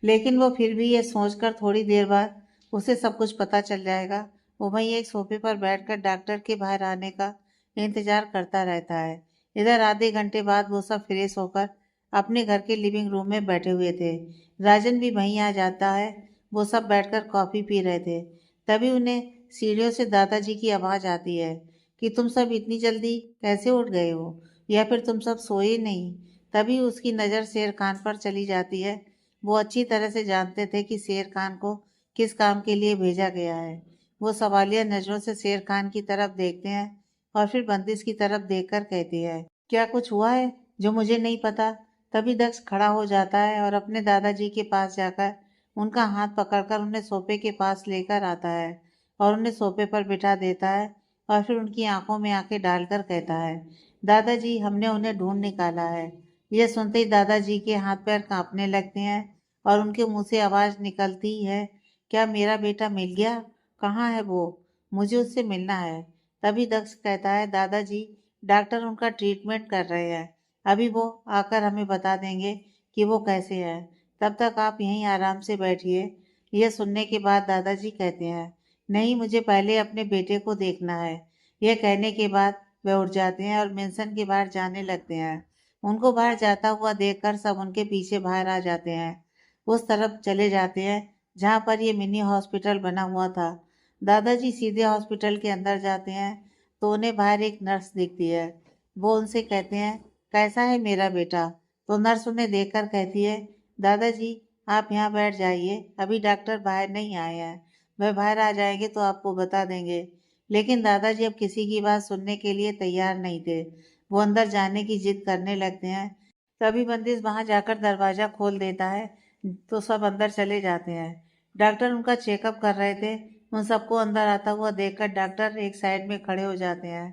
Speaker 1: लेकिन वो फिर भी ये सोचकर थोड़ी देर बाद उसे सब कुछ पता चल जाएगा, वो वहीं एक सोफे पर बैठकर डॉक्टर के बाहर आने का इंतजार करता रहता है। इधर आधे घंटे बाद वो सब फ्रेश होकर अपने घर के लिविंग रूम में बैठे हुए थे। राजन भी वहीं आ जाता है। वो सब बैठकर कॉफ़ी पी रहे थे। तभी उन्हें सीढ़ियों से दादाजी की आवाज़ आती है कि तुम सब इतनी जल्दी कैसे उठ गए हो, या फिर तुम सब सोए नहीं। तभी उसकी नज़र शेर खान पर चली जाती है। वो अच्छी तरह से जानते थे कि शेर खान को किस काम के लिए भेजा गया है। वो सवालिया नज़रों से शेर खान की तरफ देखते हैं और फिर बंदिश की तरफ देखकर कहती है, क्या कुछ हुआ है जो मुझे नहीं पता? तभी दक्ष खड़ा हो जाता है और अपने दादाजी के पास जाकर उनका हाथ पकड़कर उन्हें सोफे के पास लेकर आता है और उन्हें सोफे पर बिठा देता है और फिर उनकी आंखों में आंखें डालकर कहता है, दादाजी हमने उन्हें ढूंढ निकाला है। यह सुनते ही दादाजी के हाथ पैर कांपने लगते हैं और उनके मुंह से आवाज निकलती है, क्या मेरा बेटा मिल गया? कहाँ है वो? मुझे उससे मिलना है। तभी दक्ष कहता है, दादाजी डॉक्टर उनका ट्रीटमेंट कर रहे हैं, अभी वो आकर हमें बता देंगे कि वो कैसे है। तब तक आप यहीं आराम से बैठिए। यह सुनने के बाद दादाजी कहते हैं, नहीं मुझे पहले अपने बेटे को देखना है। यह कहने के बाद वे उठ जाते हैं और मेंशन के बाहर जाने लगते हैं। उनको बाहर जाता हुआ देखकर सब उनके पीछे बाहर आ जाते हैं। उस तरफ चले जाते हैं जहाँ पर ये मिनी हॉस्पिटल बना हुआ था। दादाजी सीधे हॉस्पिटल के अंदर जाते हैं तो उन्हें बाहर एक नर्स दिखती है। वो उनसे कहते हैं, कैसा है मेरा बेटा? तो नर्स उन्हें देखकर कहती है, दादाजी आप यहाँ बैठ जाइए, अभी डॉक्टर बाहर नहीं आए हैं, वह बाहर आ जाएंगे तो आपको बता देंगे। लेकिन दादाजी अब किसी की बात सुनने के लिए तैयार नहीं थे। वो अंदर जाने की जिद करने लगते हैं। तभी बंदिश वहां जाकर दरवाजा खोल देता है तो सब अंदर चले जाते हैं। डॉक्टर उनका चेकअप कर रहे थे। उन सबको अंदर आता हुआ देखकर डॉक्टर एक साइड में खड़े हो जाते हैं।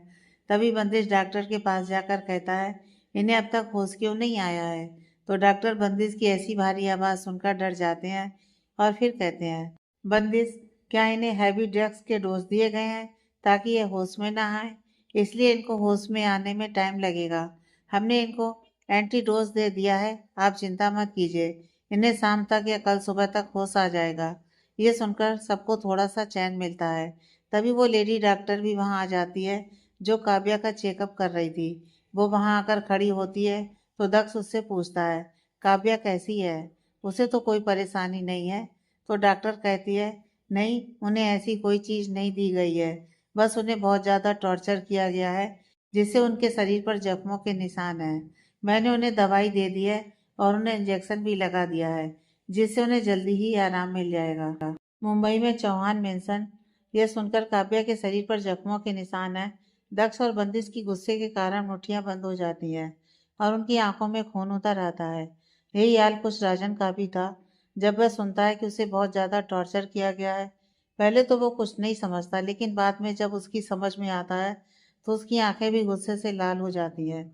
Speaker 1: तभी बंदिश डॉक्टर के पास जाकर कहता है, इन्हें अब तक होश क्यों नहीं आया है? तो डॉक्टर बंदिश की ऐसी भारी आवाज़ सुनकर डर जाते हैं और फिर कहते हैं, बंदिश क्या इन्हें हैवी ड्रग्स के डोज दिए गए हैं ताकि ये होश में ना आए? इसलिए इनको होश में आने में टाइम लगेगा। हमने इनको एंटी डोज दे दिया है, आप चिंता मत कीजिए, इन्हें शाम तक या कल सुबह तक होश आ जाएगा। ये सुनकर सबको थोड़ा सा चैन मिलता है। तभी वो लेडी डॉक्टर भी वहाँ आ जाती है जो काव्या का चेकअप कर रही थी। वो वहाँ आकर खड़ी होती है तो दक्ष उससे पूछता है, काव्या कैसी है? उसे तो कोई परेशानी नहीं है। तो डॉक्टर कहती है, नहीं उन्हें ऐसी कोई चीज़ नहीं दी गई है, बस उन्हें बहुत ज़्यादा टॉर्चर किया गया है जिससे उनके शरीर पर जख्मों के निशान हैं। मैंने उन्हें दवाई दे दी है और उन्हें इंजेक्शन भी लगा दिया है जिससे उन्हें जल्दी ही आराम मिल जाएगा। मुंबई में चौहान मेंशन। यह सुनकर काव्या के शरीर पर जख्मों के निशान हैं। दक्ष और बंदिश की गुस्से के कारण मुठ्ठियां बंद हो जाती हैं और उनकी आंखों में खून उतर आता है। यही हाल कुछ राजन का भी था। जब वह सुनता है कि उसे बहुत ज़्यादा टॉर्चर किया गया है, पहले तो वो कुछ नहीं समझता, लेकिन बाद में जब उसकी समझ में आता है तो उसकी आंखें भी गुस्से से लाल हो जाती हैं।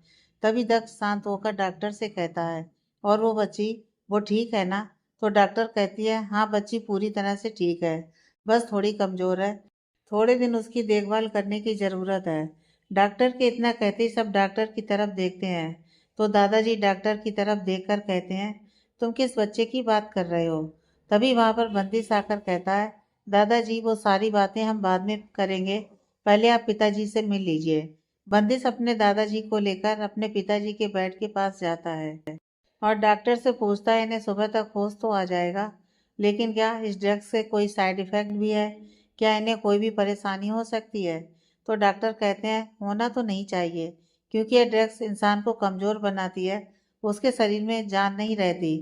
Speaker 1: तभी दक्ष शांत होकर डॉक्टर से कहता है, और वो बच्ची, वो ठीक है ना? तो डॉक्टर कहती है, हाँ बच्ची पूरी तरह से ठीक है, बस थोड़ी कमज़ोर है, थोड़े दिन उसकी देखभाल करने की ज़रूरत है। डॉक्टर के इतना कहते ही सब डॉक्टर की तरफ देखते हैं। तो दादाजी डॉक्टर की तरफ देखकर कहते हैं, तुम किस बच्चे की बात कर रहे हो? तभी वहाँ पर बंदिश आकर कहता है, दादाजी वो सारी बातें हम बाद में करेंगे, पहले आप पिताजी से मिल लीजिए। बंदिश अपने दादाजी को लेकर अपने पिताजी के बेड के पास जाता है और डॉक्टर से पूछता है, इन्हें सुबह तक होश तो आ जाएगा, लेकिन क्या इस ड्रग्स से कोई साइड इफेक्ट भी है? क्या इन्हें कोई भी परेशानी हो सकती है? तो डॉक्टर कहते हैं, होना तो नहीं चाहिए, क्योंकि ये ड्रग्स इंसान को कमज़ोर बनाती है, उसके शरीर में जान नहीं रहती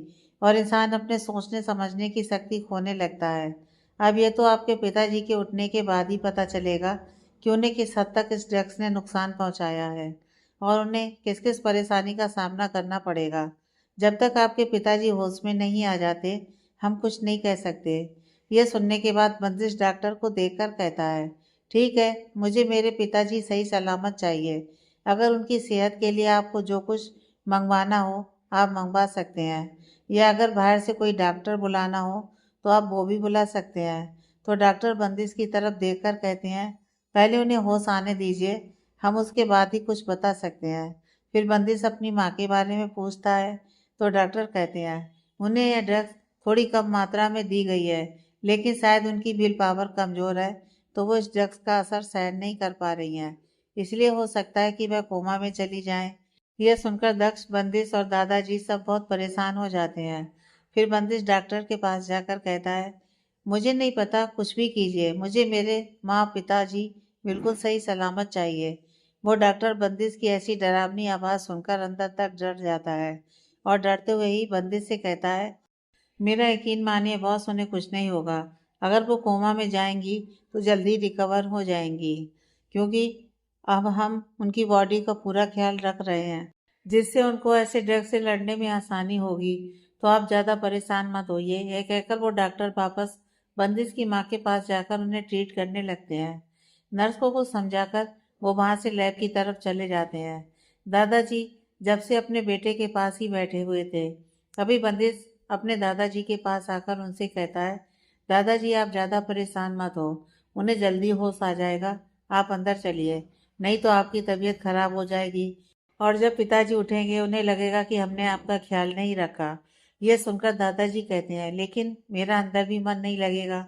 Speaker 1: और इंसान अपने सोचने समझने की शक्ति खोने लगता है। अब ये तो आपके पिताजी के उठने के बाद ही पता चलेगा कि उन्हें किस हद तक इस ड्रग्स ने नुकसान पहुंचाया है और उन्हें किस किस परेशानी का सामना करना पड़ेगा। जब तक आपके पिताजी होश में नहीं आ जाते, हम कुछ नहीं कह सकते। यह सुनने के बाद बंदिश डॉक्टर को देखकर कहता है, ठीक है, मुझे मेरे पिताजी सही सलामत चाहिए। अगर उनकी सेहत के लिए आपको जो कुछ मंगवाना हो, आप मंगवा सकते हैं, या अगर बाहर से कोई डॉक्टर बुलाना हो तो आप वो भी बुला सकते हैं। तो डॉक्टर बंदिश की तरफ देखकर कहते हैं, पहले उन्हें होश आने दीजिए, हम उसके बाद ही कुछ बता सकते हैं। फिर बंदिश अपनी माँ के बारे में पूछता है तो डॉक्टर कहते हैं, उन्हें यह ड्रग्स थोड़ी कम मात्रा में दी गई है, लेकिन शायद उनकी विल पावर कमज़ोर है तो वो इस ड्रग्स का असर सहन नहीं कर पा रही हैं, इसलिए हो सकता है कि वह कोमा में चली जाएं। यह सुनकर दक्ष, बंदिश और दादाजी सब बहुत परेशान हो जाते हैं। फिर बंदिश डॉक्टर के पास जाकर कहता है, मुझे नहीं पता, कुछ भी कीजिए, मुझे मेरे माँ पिताजी बिल्कुल सही सलामत चाहिए। वो डॉक्टर बंदिश की ऐसी डरावनी आवाज़ सुनकर अंदर तक डर जाता है और डरते हुए ही बंदिश से कहता है, मेरा यकीन मानिए बॉस, उन्हें कुछ नहीं होगा। अगर वो कोमा में जाएंगी तो जल्दी रिकवर हो जाएंगी, क्योंकि अब हम उनकी बॉडी का पूरा ख्याल रख रहे हैं, जिससे उनको ऐसे ड्रग से लड़ने में आसानी होगी। तो आप ज़्यादा परेशान मत होइए। यह कहकर वो डॉक्टर वापस बंदिश की माँ के पास जाकर उन्हें ट्रीट करने लगते हैं। नर्स को कुछ समझाकर वो वहाँ से लैब की तरफ चले जाते हैं। दादाजी जब से अपने बेटे के पास ही बैठे हुए थे। तभी बंदिश अपने दादाजी के पास आकर उनसे कहता है, दादाजी आप ज़्यादा परेशान मत हो, उन्हें जल्दी होश आ जाएगा, आप अंदर चलिए, नहीं तो आपकी तबीयत खराब हो जाएगी और जब पिताजी उठेंगे उन्हें लगेगा कि हमने आपका ख्याल नहीं रखा। यह सुनकर दादाजी कहते हैं, लेकिन मेरा अंदर भी मन नहीं लगेगा।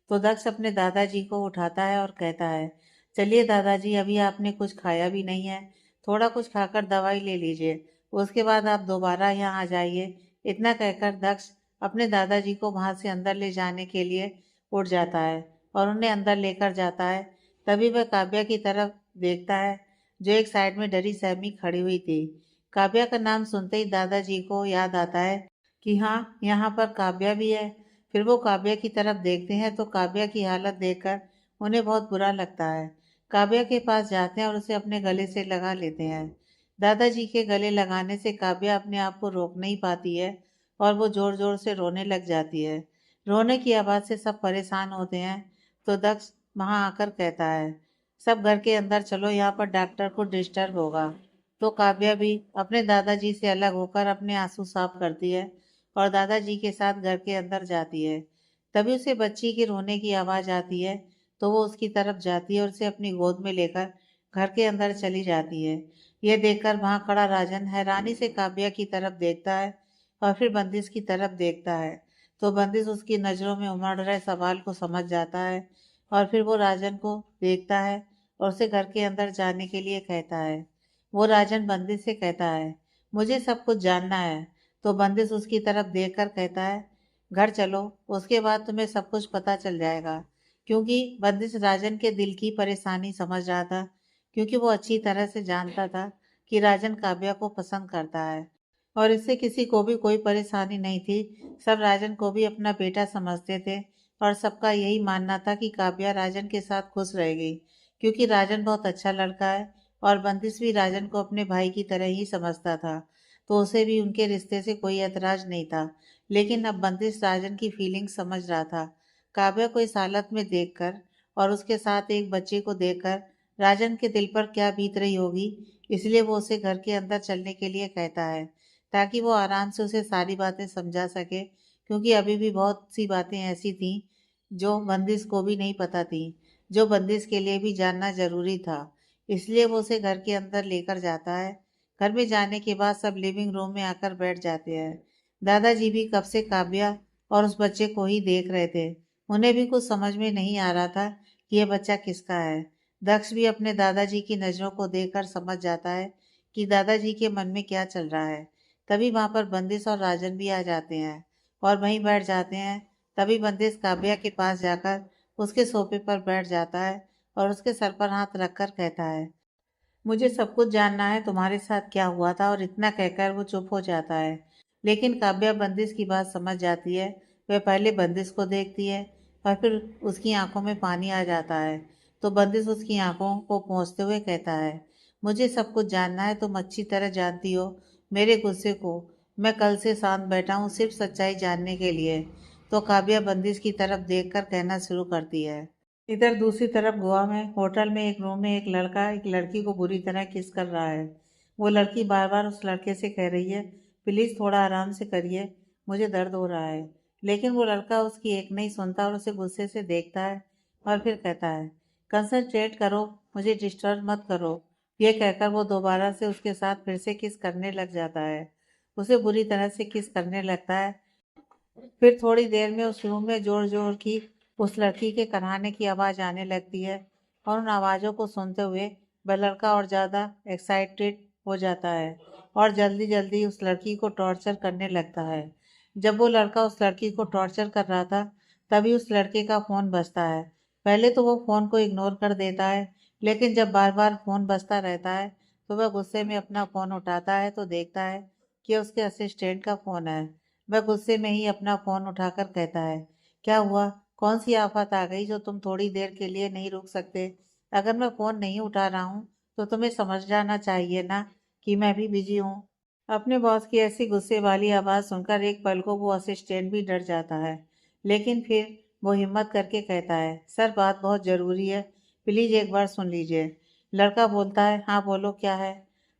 Speaker 1: तो दक्ष अपने दादाजी को उठाता है और कहता है, चलिए दादाजी, अभी आपने कुछ खाया भी नहीं है, थोड़ा कुछ खाकर दवाई ले लीजिए, उसके बाद आप दोबारा यहाँ आ जाइए। इतना कहकर दक्ष अपने दादाजी को वहां से अंदर ले जाने के लिए उठ जाता है और उन्हें अंदर लेकर जाता है। तभी वह काव्या की तरफ देखता है, जो एक साइड में डरी सहमी खड़ी हुई थी। काव्या का नाम सुनते ही दादाजी को याद आता है कि हाँ, यहाँ पर काव्या भी है। फिर वो काव्या की तरफ देखते हैं तो काव्या की हालत देखकर उन्हें बहुत बुरा लगता है। काव्या के पास जाते हैं और उसे अपने गले से लगा लेते हैं। दादाजी के गले लगाने से काव्या अपने आप को रोक नहीं पाती है और वो जोर जोर से रोने लग जाती है। रोने की आवाज़ से सब परेशान होते हैं। तो दक्ष वहाँ आकर कहता है, सब घर के अंदर चलो, यहाँ पर डॉक्टर को डिस्टर्ब होगा। तो काव्या भी अपने दादाजी से अलग होकर अपने आंसू साफ करती है और दादाजी के साथ घर के अंदर जाती है। तभी उसे बच्ची के रोने की आवाज़ आती है, तो वो उसकी तरफ जाती है और उसे अपनी गोद में लेकर घर के अंदर चली जाती है। यह देखकर वहाँ खड़ा राजन हैरानी से काव्या की तरफ देखता है और फिर बंदिश की तरफ देखता है। तो बंदिश उसकी नज़रों में उमड़ रहे सवाल को समझ जाता है और फिर वो राजन को देखता है और उसे घर के अंदर जाने के लिए कहता है। वो राजन बंदिश से कहता है, मुझे सब कुछ जानना है। तो बंदिश उसकी तरफ देखकर कहता है, घर चलो, उसके बाद तुम्हें सब कुछ पता चल जाएगा। क्योंकि बंदिश राजन के दिल की परेशानी समझ रहा था, क्योंकि वो अच्छी तरह से जानता था कि राजन काव्या को पसंद करता है और इससे किसी को भी कोई परेशानी नहीं थी। सब राजन को भी अपना बेटा समझते थे और सबका यही मानना था कि काव्या राजन के साथ खुश रहेगी, क्योंकि राजन बहुत अच्छा लड़का है और बंदिश भी राजन को अपने भाई की तरह ही समझता था। तो उसे भी उनके रिश्ते से कोई एतराज नहीं था। लेकिन अब बंदिश राजन की फीलिंग समझ रहा था। काव्या को इस हालत में देखकर और उसके साथ एक बच्चे को देखकर राजन के दिल पर क्या बीत रही होगी, इसलिए वो उसे घर के अंदर चलने के लिए कहता है, ताकि वो आराम से उसे सारी बातें समझा सके, क्योंकि अभी भी बहुत सी बातें ऐसी थीं जो बंदिश को भी नहीं पता थी, जो बंदिश के लिए भी जानना जरूरी था। इसलिए वो उसे घर के अंदर लेकर जाता है। घर में जाने के बाद सब लिविंग रूम में आकर बैठ जाते हैं। दादाजी भी कब से काव्या और उस बच्चे को ही देख रहे थे। उन्हें भी कुछ समझ में नहीं आ रहा था कि यह बच्चा किसका है। दक्ष भी अपने दादाजी की नज़रों को देखकर समझ जाता है कि दादाजी के मन में क्या चल रहा है। तभी वहां पर बंदिश और राजन भी आ जाते हैं और वहीं बैठ जाते हैं। तभी बंदिश काव्या के पास जाकर उसके सोफे पर बैठ जाता है और उसके सर पर हाथ रखकर कहता है, मुझे सब कुछ जानना है, तुम्हारे साथ क्या हुआ था। और इतना कहकर वो चुप हो जाता है। लेकिन काव्या बंदिश की बात समझ जाती है। वह पहले बंदिश को देखती है और फिर उसकी आंखों में पानी आ जाता है। तो बंदिश उसकी आंखों को पोंछते हुए कहता है, मुझे सब कुछ जानना है, तुम अच्छी तरह जानती हो मेरे गुस्से को। मैं कल से शांत बैठा हूँ सिर्फ सच्चाई जानने के लिए। तो काव्या बंदिश की तरफ देखकर कहना शुरू करती है। इधर दूसरी तरफ गोवा में होटल में एक रूम में एक लड़का एक लड़की को बुरी तरह किस कर रहा है। वो लड़की बार बार उस लड़के से कह रही है, प्लीज़ थोड़ा आराम से करिए, मुझे दर्द हो रहा है। लेकिन वो लड़का उसकी एक नहीं सुनता और उसे गुस्से से देखता है और फिर कहता है, कंसंट्रेट करो, मुझे डिस्टर्ब मत करो। ये कहकर वो दोबारा से उसके साथ फिर से किस करने लग जाता है। उसे बुरी तरह से किस करने लगता है। फिर थोड़ी देर में उस रूम में जोर जोर की उस लड़की के कराहने की आवाज आने लगती है और उन आवाज़ों को सुनते हुए वह लड़का और ज़्यादा एक्साइटेड हो जाता है। और जल्दी जल्दी उस लड़की को टॉर्चर करने लगता है। जब वो लड़का उस लड़की को टॉर्चर कर रहा था, तभी उस लड़के का फ़ोन बजता है। पहले तो वो फ़ोन को इग्नोर कर देता है, लेकिन जब बार बार फ़ोन बजता रहता है तो वह गुस्से में अपना फ़ोन उठाता है तो देखता है कि उसके असिस्टेंट का फ़ोन है। वह गुस्से में ही अपना फ़ोन उठाकर कहता है, क्या हुआ? कौन सी आफत आ गई जो तुम थोड़ी देर के लिए नहीं रुक सकते? अगर मैं फ़ोन नहीं उठा रहा हूँ तो तुम्हें समझ जाना चाहिए ना कि मैं भी बिजी हूँ। अपने बॉस की ऐसी गुस्से वाली आवाज़ सुनकर एक पल को वो असिस्टेंट भी डर जाता है, लेकिन फिर वो हिम्मत करके कहता है, सर बात बहुत ज़रूरी है, प्लीज़ एक बार सुन लीजिए। लड़का बोलता है, हाँ बोलो क्या है?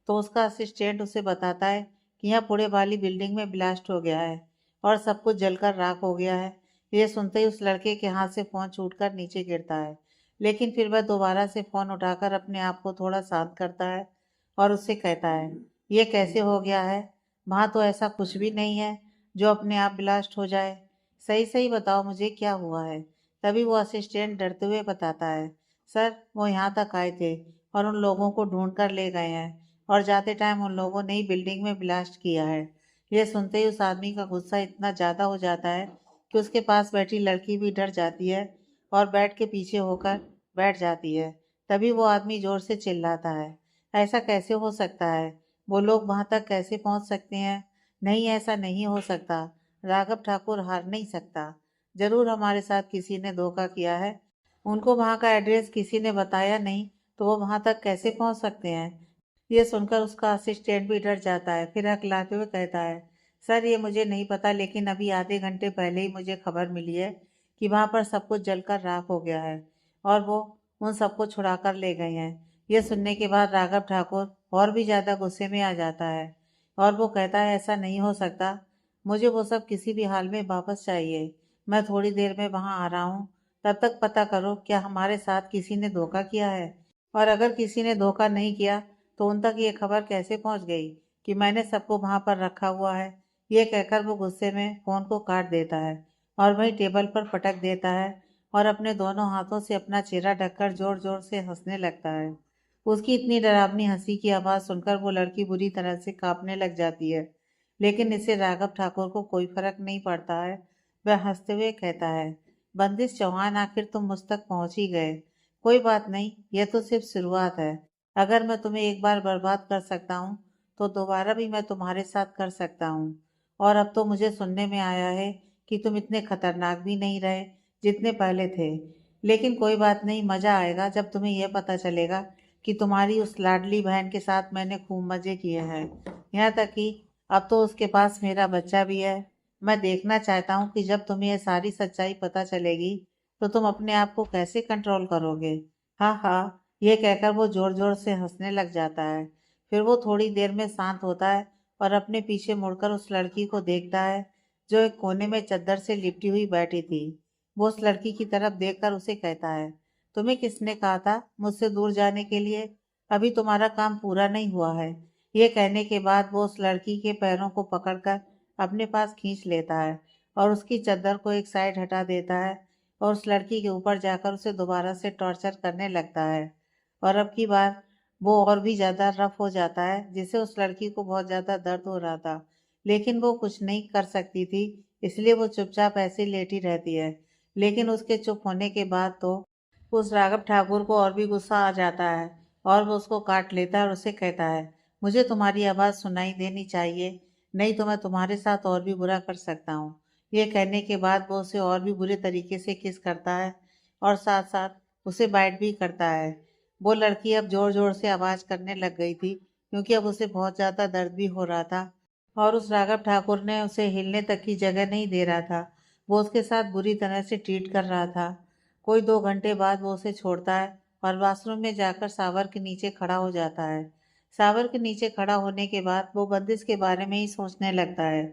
Speaker 1: तो उसका असिस्टेंट उसे बताता है कि यहाँ पुणे वाली बिल्डिंग में ब्लास्ट हो गया है और सब कुछ जलकर राख हो गया है। ये सुनते ही उस लड़के के हाथ से फ़ोन छूटकर नीचे गिरता है, लेकिन फिर वह दोबारा से फ़ोन उठाकर अपने आप को थोड़ा शांत करता है और उससे कहता है, ये कैसे हो गया है? वहाँ तो ऐसा कुछ भी नहीं है जो अपने आप ब्लास्ट हो जाए। सही सही बताओ मुझे क्या हुआ है? तभी वो असिस्टेंट डरते हुए बताता है, सर वो यहाँ तक आए थे और उन लोगों को ढूंढ कर ले गए हैं और जाते टाइम उन लोगों ने ही बिल्डिंग में ब्लास्ट किया है। ये सुनते ही उस आदमी का गुस्सा इतना ज़्यादा हो जाता है कि उसके पास बैठी लड़की भी डर जाती है और बेड के पीछे होकर बैठ जाती है। तभी वो आदमी जोर से चिल्लाता है, ऐसा कैसे हो सकता है? वो लोग वहां तक कैसे पहुंच सकते हैं? नहीं, ऐसा नहीं हो सकता। राघव ठाकुर हार नहीं सकता। जरूर हमारे साथ किसी ने धोखा किया है। उनको वहां का एड्रेस किसी ने बताया नहीं, तो वो वहां तक कैसे पहुंच सकते हैं? ये सुनकर उसका असिस्टेंट भी डर जाता है, फिर हकलाते हुए कहता है, सर ये मुझे नहीं पता, लेकिन अभी आधे घंटे पहले ही मुझे खबर मिली है कि वहां पर सब कुछ जलकर राख हो गया है और वो उन सबको छुड़ा कर ले गए हैं। ये सुनने के बाद राघव ठाकुर और भी ज्यादा गुस्से में आ जाता है और वो कहता है, ऐसा नहीं हो सकता। मुझे वो सब किसी भी हाल में वापस चाहिए। मैं थोड़ी देर में वहां आ रहा हूँ। तब तक पता करो क्या हमारे साथ किसी ने धोखा किया है, और अगर किसी ने धोखा नहीं किया तो उन तक ये खबर कैसे पहुंच गई कि मैंने सबको वहां पर रखा हुआ है? ये कहकर वो गुस्से में फोन को काट देता है और वही टेबल पर पटक देता है और अपने दोनों हाथों से अपना चेहरा ढककर जोर जोर से हंसने लगता है। उसकी इतनी डरावनी हंसी की आवाज़ सुनकर वो लड़की बुरी तरह से कांपने लग जाती है, लेकिन इससे राघव ठाकुर को कोई फर्क नहीं पड़ता है। वह हंसते हुए कहता है, बंदिश चौहान आखिर तुम मुझ तक पहुंच ही गए। कोई बात नहीं, यह तो सिर्फ शुरुआत है। अगर मैं तुम्हें एक बार बर्बाद कर सकता हूँ तो दोबारा भी मैं तुम्हारे साथ कर सकता हूँ। और अब तो मुझे सुनने में आया है कि तुम इतने खतरनाक भी नहीं रहे जितने पहले थे। लेकिन कोई बात नहीं, मज़ा आएगा जब तुम्हें यह पता चलेगा कि तुम्हारी उस लाडली बहन के साथ मैंने खूब मज़े किए हैं। यहाँ तक कि अब तो उसके पास मेरा बच्चा भी है। मैं देखना चाहता हूँ कि जब तुम्हें यह सारी सच्चाई पता चलेगी तो तुम अपने आप को कैसे कंट्रोल करोगे। हाँ हाँ, ये कहकर वो जोर जोर से हंसने लग जाता है। फिर वो थोड़ी देर में शांत होता है और अपने पीछे मुड़कर उस लड़की को देखता है जो एक कोने में चद्दर से लिपटी हुई बैठी थी। वो उस लड़की की तरफ देखकर उसे कहता है, तुम्हें किसने कहा था मुझसे दूर जाने के लिए? अभी तुम्हारा काम पूरा नहीं हुआ है। ये कहने के बाद वो उस लड़की के पैरों को पकड़कर अपने पास खींच लेता है और उसकी चद्दर को एक साइड हटा देता है और उस लड़की के ऊपर जाकर उसे दोबारा से टॉर्चर करने लगता है। और अब की बार वो और भी ज़्यादा रफ हो जाता है, जिससे उस लड़की को बहुत ज़्यादा दर्द हो रहा था, लेकिन वो कुछ नहीं कर सकती थी, इसलिए वो चुपचाप ऐसे लेटी रहती है। लेकिन उसके चुप होने के बाद तो उस राघव ठाकुर को और भी गुस्सा आ जाता है और वो उसको काट लेता है और उसे कहता है, मुझे तुम्हारी आवाज़ सुनाई देनी चाहिए, नहीं तो मैं तुम्हारे साथ और भी बुरा कर सकता हूँ। ये कहने के बाद वो उसे और भी बुरे तरीके से किस करता है और साथ साथ उसे बाइट भी करता है। वो लड़की अब जोर जोर से आवाज़ करने लग गई थी, क्योंकि अब उसे बहुत ज़्यादा दर्द भी हो रहा था और उस राघव ठाकुर ने उसे हिलने तक की जगह नहीं दे रहा था। वो उसके साथ बुरी तरह से ट्रीट कर रहा था। कोई 2 घंटे बाद वो उसे छोड़ता है और वॉशरूम में जाकर शावर के नीचे खड़ा हो जाता है। शावर के नीचे खड़ा होने के बाद वो बंदिश के बारे में ही सोचने लगता है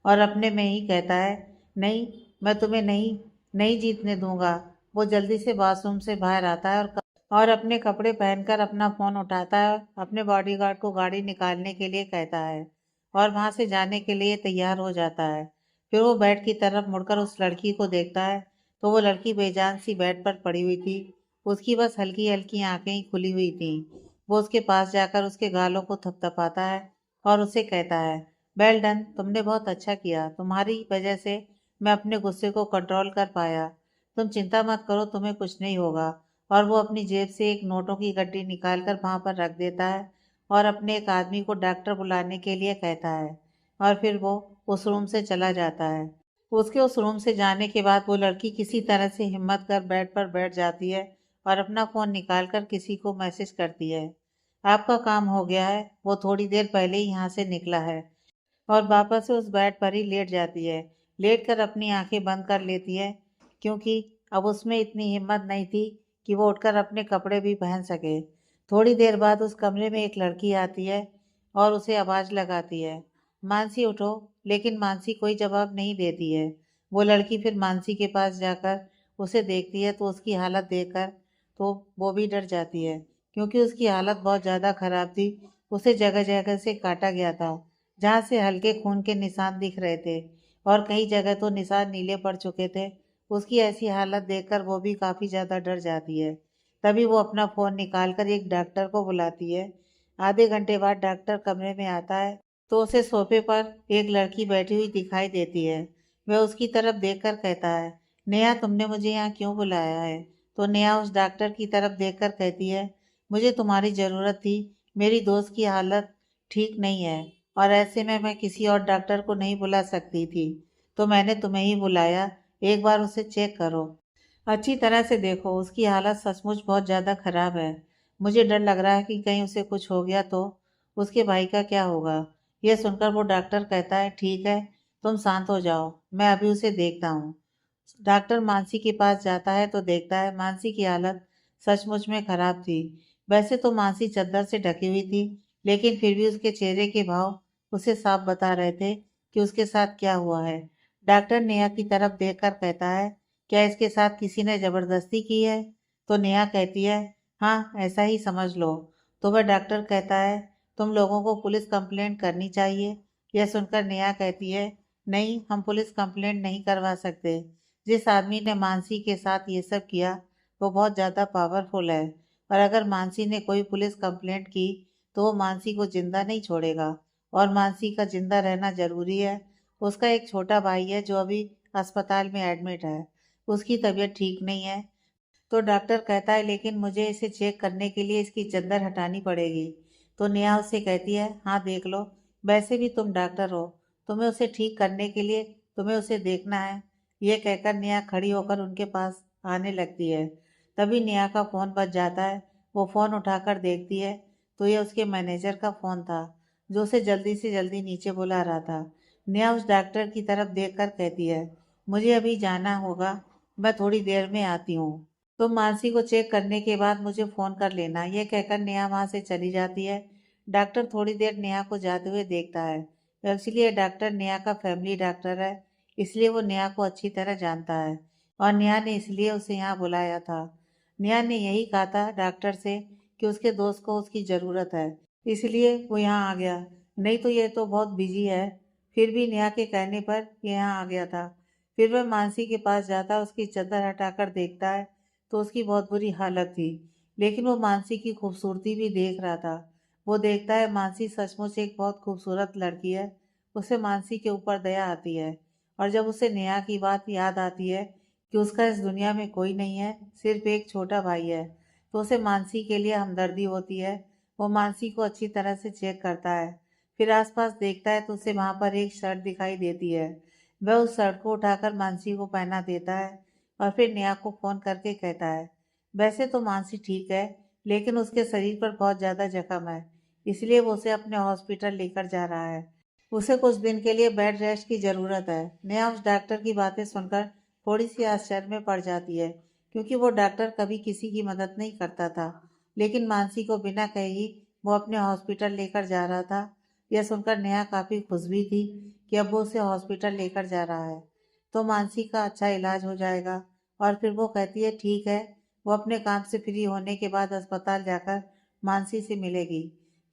Speaker 1: और अपने में ही कहता है, नहीं, मैं तुम्हें नहीं नहीं जीतने दूंगा। वो जल्दी से बाथरूम से बाहर आता है और अपने कपड़े पहनकर अपना फ़ोन उठाता है, अपने बॉडीगार्ड को गाड़ी निकालने के लिए कहता है और वहां से जाने के लिए तैयार हो जाता है। फिर वो बेड की तरफ मुड़कर उस लड़की को देखता है तो वो लड़की बेजान सी बेड पर पड़ी हुई थी। उसकी बस हल्की हल्की आंखें ही खुली हुई थीं। वो उसके पास जाकर उसके गालों को थपथपाता है और उसे कहता है, वेल डन, तुमने बहुत अच्छा किया, तुम्हारी वजह से मैं अपने गुस्से को कंट्रोल कर पाया। तुम चिंता मत करो, तुम्हें कुछ नहीं होगा। और वो अपनी जेब से एक नोटों की गड्डी निकालकर वहां पर रख देता है और अपने एक आदमी को डॉक्टर बुलाने के लिए कहता है, और फिर वो उस रूम से चला जाता है। उसके उस रूम से जाने के बाद वो लड़की किसी तरह से हिम्मत कर बेड पर बैठ जाती है और अपना फ़ोन निकालकर किसी को मैसेज करती है, आपका काम हो गया है, वो थोड़ी देर पहले ही यहाँ से निकला है। और वापस से उस बेड पर ही लेट जाती है। लेट कर अपनी आंखें बंद कर लेती है, क्योंकि अब उसमें इतनी हिम्मत नहीं थी कि वो उठकर अपने कपड़े भी पहन सके। थोड़ी देर बाद उस कमरे में एक लड़की आती है और उसे आवाज़ लगाती है, मानसी उठो। लेकिन मानसी कोई जवाब नहीं देती है। वो लड़की फिर मानसी के पास जाकर उसे देखती है तो उसकी हालत देखकर तो वो भी डर जाती है, क्योंकि उसकी हालत बहुत ज़्यादा खराब थी। उसे जगह जगह से काटा गया था, जहाँ से हल्के खून के निशान दिख रहे थे, और कई जगह तो निशान नीले पड़ चुके थे। उसकी ऐसी हालत देखकर वो भी काफ़ी ज़्यादा डर जाती है। तभी वो अपना फ़ोन निकालकर एक डॉक्टर को बुलाती है। आधे घंटे बाद डॉक्टर कमरे में आता है तो उसे सोफे पर एक लड़की बैठी हुई दिखाई देती है। वह उसकी तरफ देखकर कहता है, नेहा, तुमने मुझे यहाँ क्यों बुलाया है? तो नेहा उस डॉक्टर की तरफ देखकर कहती है, मुझे तुम्हारी ज़रूरत थी। मेरी दोस्त की हालत ठीक नहीं है और ऐसे में मैं किसी और डॉक्टर को नहीं बुला सकती थी, तो मैंने तुम्हें ही बुलाया। एक बार उसे चेक करो, अच्छी तरह से देखो, उसकी हालत सचमुच बहुत ज़्यादा ख़राब है। मुझे डर लग रहा है कि कहीं उसे कुछ हो गया तो उसके भाई का क्या होगा। यह सुनकर वो डॉक्टर कहता है, ठीक है, तुम शांत हो जाओ, मैं अभी उसे देखता हूँ। डॉक्टर मानसी के पास जाता है तो देखता है मानसी की हालत सचमुच में खराब थी। वैसे तो मानसी चद्दर से ढकी हुई थी, लेकिन फिर भी उसके चेहरे के भाव उसे साफ बता रहे थे कि उसके साथ क्या हुआ है। डॉक्टर नेहा की तरफ देखकर कहता है, क्या इसके साथ किसी ने जबरदस्ती की है? तो नेहा कहती है, हाँ, ऐसा ही समझ लो। तो वह डॉक्टर कहता है, तुम लोगों को पुलिस कंप्लेंट करनी चाहिए। यह सुनकर नेहा कहती है, नहीं, हम पुलिस कंप्लेंट नहीं करवा सकते। जिस आदमी ने मानसी के साथ ये सब किया वो बहुत ज़्यादा पावरफुल है, और अगर मानसी ने कोई पुलिस कंप्लेंट की तो वो मानसी को जिंदा नहीं छोड़ेगा, और मानसी का जिंदा रहना ज़रूरी है। उसका एक छोटा भाई है जो अभी अस्पताल में एडमिट है, उसकी तबीयत ठीक नहीं है। तो डॉक्टर कहता है, लेकिन मुझे इसे चेक करने के लिए इसकी चद्दर हटानी पड़ेगी। तो नेहा उससे कहती है, हाँ देख लो, वैसे भी तुम डॉक्टर हो, तुम्हें उसे ठीक करने के लिए तुम्हें उसे देखना है। ये कहकर नेहा खड़ी होकर उनके पास आने लगती है। तभी नेहा का फ़ोन बज जाता है। वो फ़ोन उठाकर देखती है तो ये उसके मैनेजर का फ़ोन था, जो उसे जल्दी से जल्दी नीचे बुला रहा था। नेहा उस डॉक्टर की तरफ देखकर कहती है, मुझे अभी जाना होगा, मैं थोड़ी देर में आती हूँ। तो मानसी को चेक करने के बाद मुझे फ़ोन कर लेना। ये कहकर नेहा वहाँ से चली जाती है। डॉक्टर थोड़ी देर नेहा को जाते हुए देखता है। एक्चुअली ये डॉक्टर नेहा का फैमिली डॉक्टर है, इसलिए वो नेहा को अच्छी तरह जानता है, और नेहा ने इसलिए उसे यहाँ बुलाया था। नेहा ने यही कहा था डॉक्टर से कि उसके दोस्त को उसकी ज़रूरत है, इसलिए वो यहाँ आ गया, नहीं तो ये तो बहुत बिजी है। फिर भी नेहा के कहने पर ये यहाँ आ गया था। फिर वह मानसी के पास जाता, उसकी चादर हटाकर देखता है तो उसकी बहुत बुरी हालत थी, लेकिन वो मानसी की खूबसूरती भी देख रहा था। वो देखता है मानसी सचमुच एक बहुत खूबसूरत लड़की है। उसे मानसी के ऊपर दया आती है, और जब उसे नेहा की बात याद आती है कि उसका इस दुनिया में कोई नहीं है, सिर्फ एक छोटा भाई है, तो उसे मानसी के लिए हमदर्दी होती है। वो मानसी को अच्छी तरह से चेक करता है, फिर आसपास देखता है तो उसे वहाँ पर एक शर्ट दिखाई देती है। वह उस शर्ट को उठाकर मानसी को पहना देता है और फिर नेहा को फ़ोन करके कहता है, वैसे तो मानसी ठीक है, लेकिन उसके शरीर पर बहुत ज़्यादा जख्म है, इसलिए वो उसे अपने हॉस्पिटल लेकर जा रहा है। उसे कुछ दिन के लिए बेड रेस्ट की ज़रूरत है। नेहा उस डॉक्टर की बातें सुनकर थोड़ी सी आश्चर्य में पड़ जाती है, क्योंकि वो डॉक्टर कभी किसी की मदद नहीं करता था, लेकिन मानसी को बिना कहे ही वो अपने हॉस्पिटल लेकर जा रहा था। यह सुनकर नेहा काफ़ी खुश भी थी कि अब वो उसे हॉस्पिटल लेकर जा रहा है, तो मानसी का अच्छा इलाज हो जाएगा। और फिर वो कहती है, ठीक है। वो अपने काम से फ्री होने के बाद अस्पताल जाकर मानसी से मिलेगी,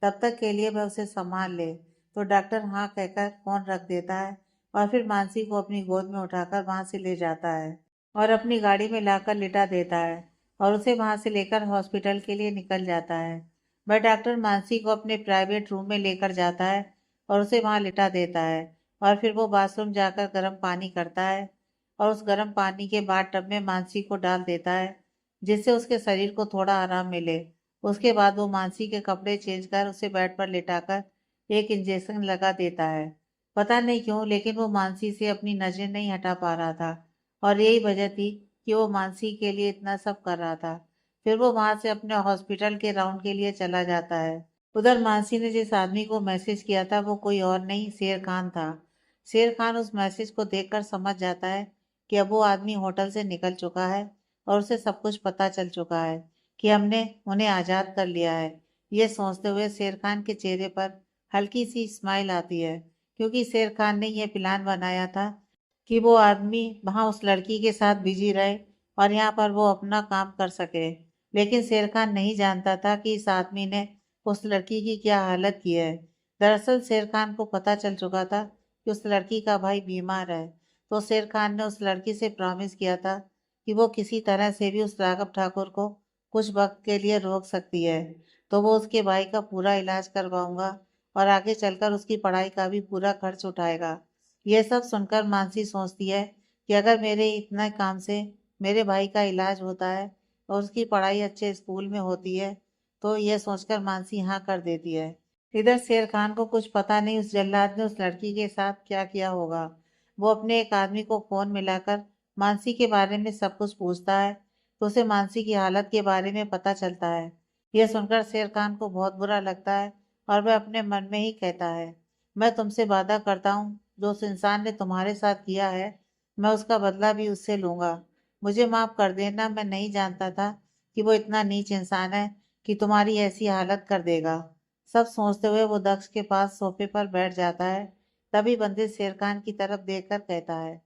Speaker 1: तब तक के लिए वह उसे संभाल ले। तो डॉक्टर हाँ कहकर फ़ोन रख देता है, और फिर मानसी को अपनी गोद में उठाकर वहाँ से ले जाता है और अपनी गाड़ी में लाकर लिटा देता है, और उसे वहाँ से लेकर हॉस्पिटल के लिए निकल जाता है। वह डॉक्टर मानसी को अपने प्राइवेट रूम में लेकर जाता है और उसे वहां लिटा देता है और फिर वो बाथरूम जाकर गर्म पानी करता है और उस गर्म पानी के बाद टब में मानसी को डाल देता है जिससे उसके शरीर को थोड़ा आराम मिले। उसके बाद वो मानसी के कपड़े चेंज कर उसे बेड पर लिटाकर एक इंजेक्शन लगा देता है। पता नहीं क्यों लेकिन वो मानसी से अपनी नजर नहीं हटा पा रहा था और यही वजह थी कि वो मानसी के लिए इतना सब कर रहा था। फिर वो वहां से अपने हॉस्पिटल के राउंड के लिए चला जाता है। उधर मानसी ने जिस आदमी को मैसेज किया था वो कोई और नहीं, शेर खान था। शेर खान उस मैसेज को देखकर समझ जाता है कि अब वो आदमी होटल से निकल चुका है और उसे सब कुछ पता चल चुका है कि हमने उन्हें आजाद कर लिया है। ये सोचते हुए शेर खान के चेहरे पर हल्की सी स्माइल आती है क्योंकि शेर खान ने यह प्लान बनाया था कि वो आदमी वहां उस लड़की के साथ बिजी रहे और यहाँ पर वो अपना काम कर सके। लेकिन शेर खान नहीं जानता था कि इस आदमी ने उस लड़की की क्या हालत की है। दरअसल शेर खान को पता चल चुका था कि उस लड़की का भाई बीमार है, तो शेर खान ने उस लड़की से प्रॉमिस किया था कि वो किसी तरह से भी उस राघव ठाकुर को कुछ वक्त के लिए रोक सकती है, तो वो उसके भाई का पूरा इलाज करवाऊंगा और आगे चलकर उसकी पढ़ाई का भी पूरा खर्च उठाएगा। यह सब सुनकर मानसी सोचती है कि अगर मेरे इतना काम से मेरे भाई का इलाज होता है और उसकी पढ़ाई अच्छे स्कूल में होती है, तो यह सोचकर मानसी हाँ कर देती है। इधर शेर खान को कुछ पता नहीं उस जल्लाद ने उस लड़की के साथ क्या किया होगा। वो अपने एक आदमी को फोन मिलाकर मानसी के बारे में सब कुछ पूछता है, तो उसे मानसी की हालत के बारे में पता चलता है। यह सुनकर शेर खान को बहुत बुरा लगता है और वह अपने मन में ही कहता है, मैं तुमसे वादा करता हूँ जो उस इंसान ने तुम्हारे साथ किया है मैं उसका बदला भी उससे लूंगा। मुझे माफ कर देना, मैं नहीं जानता था कि वो इतना नीच इंसान है कि तुम्हारी ऐसी हालत कर देगा। सब सोचते हुए वो दक्ष के पास सोफे पर बैठ जाता है। तभी बंदिश शेर खान की तरफ देखकर कहता है,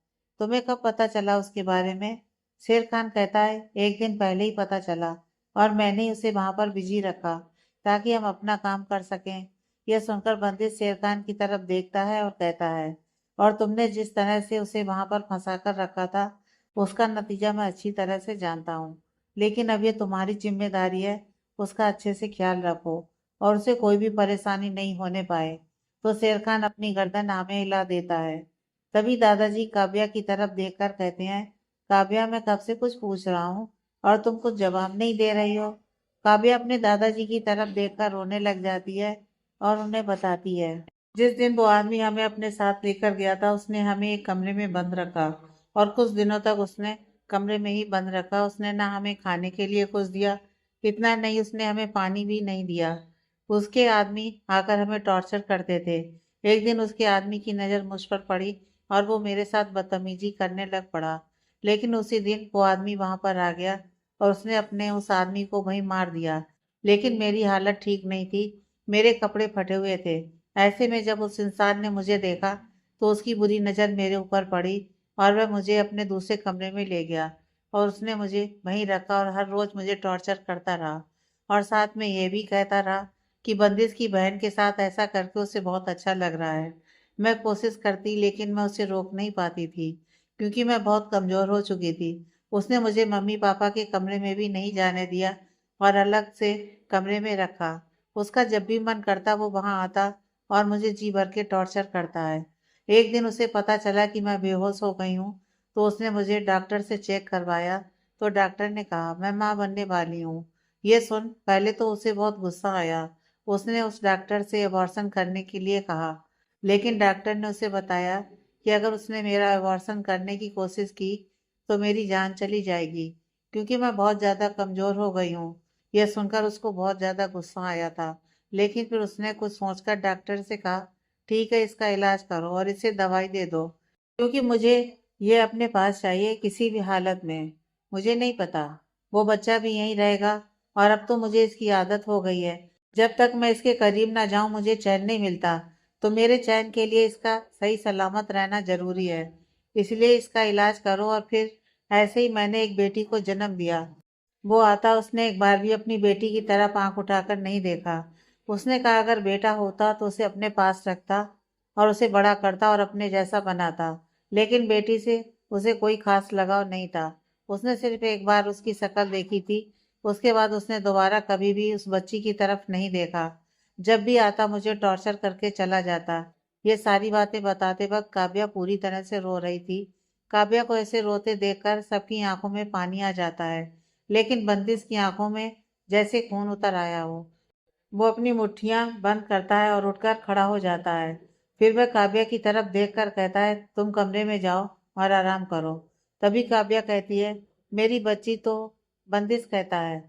Speaker 1: तुम्हें कब पता चला उसके बारे में? शेर खान कहता है, एक दिन पहले ही पता चला और मैंने ही उसे वहां पर बिजी रखा ताकि हम अपना काम कर सकें। यह सुनकर बंदिश शेर खान की तरफ देखता है और कहता है, और तुमने जिस तरह से उसे वहां पर फंसा कर रखा था उसका नतीजा मैं अच्छी तरह से जानता हूँ। लेकिन अब ये तुम्हारी जिम्मेदारी है, उसका अच्छे से ख्याल रखो और उसे कोई भी परेशानी नहीं होने पाए। तो शेर खान अपनी गर्दन आगे हिला देता है। तभी दादाजी काव्या की तरफ देखकर कहते हैं, काव्या मैं कब से कुछ पूछ रहा हूँ और तुम कुछ जवाब नहीं दे रही हो। काव्या अपने दादाजी की तरफ देखकर रोने लग जाती है और उन्हें बताती है, जिस दिन वो आदमी हमें अपने साथ लेकर गया था उसने हमें एक कमरे में बंद रखा और कुछ दिनों तक उसने कमरे में ही बंद रखा। उसने ना हमें खाने के लिए कुछ दिया, इतना नहीं उसने हमें पानी भी नहीं दिया। उसके आदमी आकर हमें टॉर्चर करते थे। एक दिन उसके आदमी की नज़र मुझ पर पड़ी और वो मेरे साथ बदतमीजी करने लग पड़ा। लेकिन उसी दिन वो आदमी वहां पर आ गया और उसने अपने उस आदमी को वहीं मार दिया। लेकिन मेरी हालत ठीक नहीं थी, मेरे कपड़े फटे हुए थे। ऐसे में जब उस इंसान ने मुझे देखा तो उसकी बुरी नज़र मेरे ऊपर पड़ी और वह मुझे अपने दूसरे कमरे में ले गया और उसने मुझे वहीं रखा और हर रोज मुझे टॉर्चर करता रहा और साथ में ये भी कहता रहा कि बंदिश की बहन के साथ ऐसा करके उसे बहुत अच्छा लग रहा है। मैं कोशिश करती लेकिन मैं उसे रोक नहीं पाती थी क्योंकि मैं बहुत कमजोर हो चुकी थी। उसने मुझे मम्मी पापा के कमरे में भी नहीं जाने दिया और अलग से कमरे में रखा। उसका जब भी मन करता वो वहां आता और मुझे जी भर के टॉर्चर करता है। एक दिन उसे पता चला कि मैं बेहोश हो गई हूँ, तो उसने मुझे डॉक्टर से चेक करवाया, तो डॉक्टर ने कहा मैं माँ बनने वाली हूँ। ये सुन पहले तो उसे बहुत गुस्सा आया। उसने उस डॉक्टर से अबॉर्शन करने के लिए कहा, लेकिन डॉक्टर ने उसे बताया कि अगर उसने मेरा अबॉर्शन करने की कोशिश की तो मेरी जान चली जाएगी क्योंकि मैं बहुत ज़्यादा कमज़ोर हो गई हूँ। यह सुनकर उसको बहुत ज़्यादा गुस्सा आया था, लेकिन फिर उसने कुछ सोचकर डॉक्टर से कहा, ठीक है इसका इलाज करो और इसे दवाई दे दो क्योंकि मुझे ये अपने पास चाहिए किसी भी हालत में। मुझे नहीं पता वो बच्चा भी यहीं रहेगा और अब तो मुझे इसकी आदत हो गई है। जब तक मैं इसके करीब ना जाऊं मुझे चैन नहीं मिलता, तो मेरे चैन के लिए इसका सही सलामत रहना जरूरी है। इसलिए इसका इलाज करो। और फिर ऐसे ही मैंने एक बेटी को जन्म दिया। वो आता उसने एक बार भी अपनी बेटी की तरफ आंख उठाकर नहीं देखा। उसने कहा अगर बेटा होता तो उसे अपने पास रखता और उसे बड़ा करता और अपने जैसा बनाता। लेकिन बेटी से उसे कोई खास लगाव नहीं था। उसने सिर्फ एक बार उसकी शक्ल देखी थी। उसके बाद उसने दोबारा कभी भी उस बच्ची की तरफ नहीं देखा। जब भी आता मुझे टॉर्चर करके चला जाता। ये सारी बातें बताते वक्त काव्या पूरी तरह से रो रही थी। काव्या को ऐसे रोते देखकर सबकी आंखों में पानी आ जाता है, लेकिन बंदिश की आंखों में जैसे खून उतर आया हो। वो अपनी मुट्ठियां बंद करता है और उठकर खड़ा हो जाता है। फिर वह काव्या की तरफ देखकर कहता है, तुम कमरे में जाओ और आराम करो। तभी काव्या कहती है, मेरी बच्ची तो। बंदिश कहता है,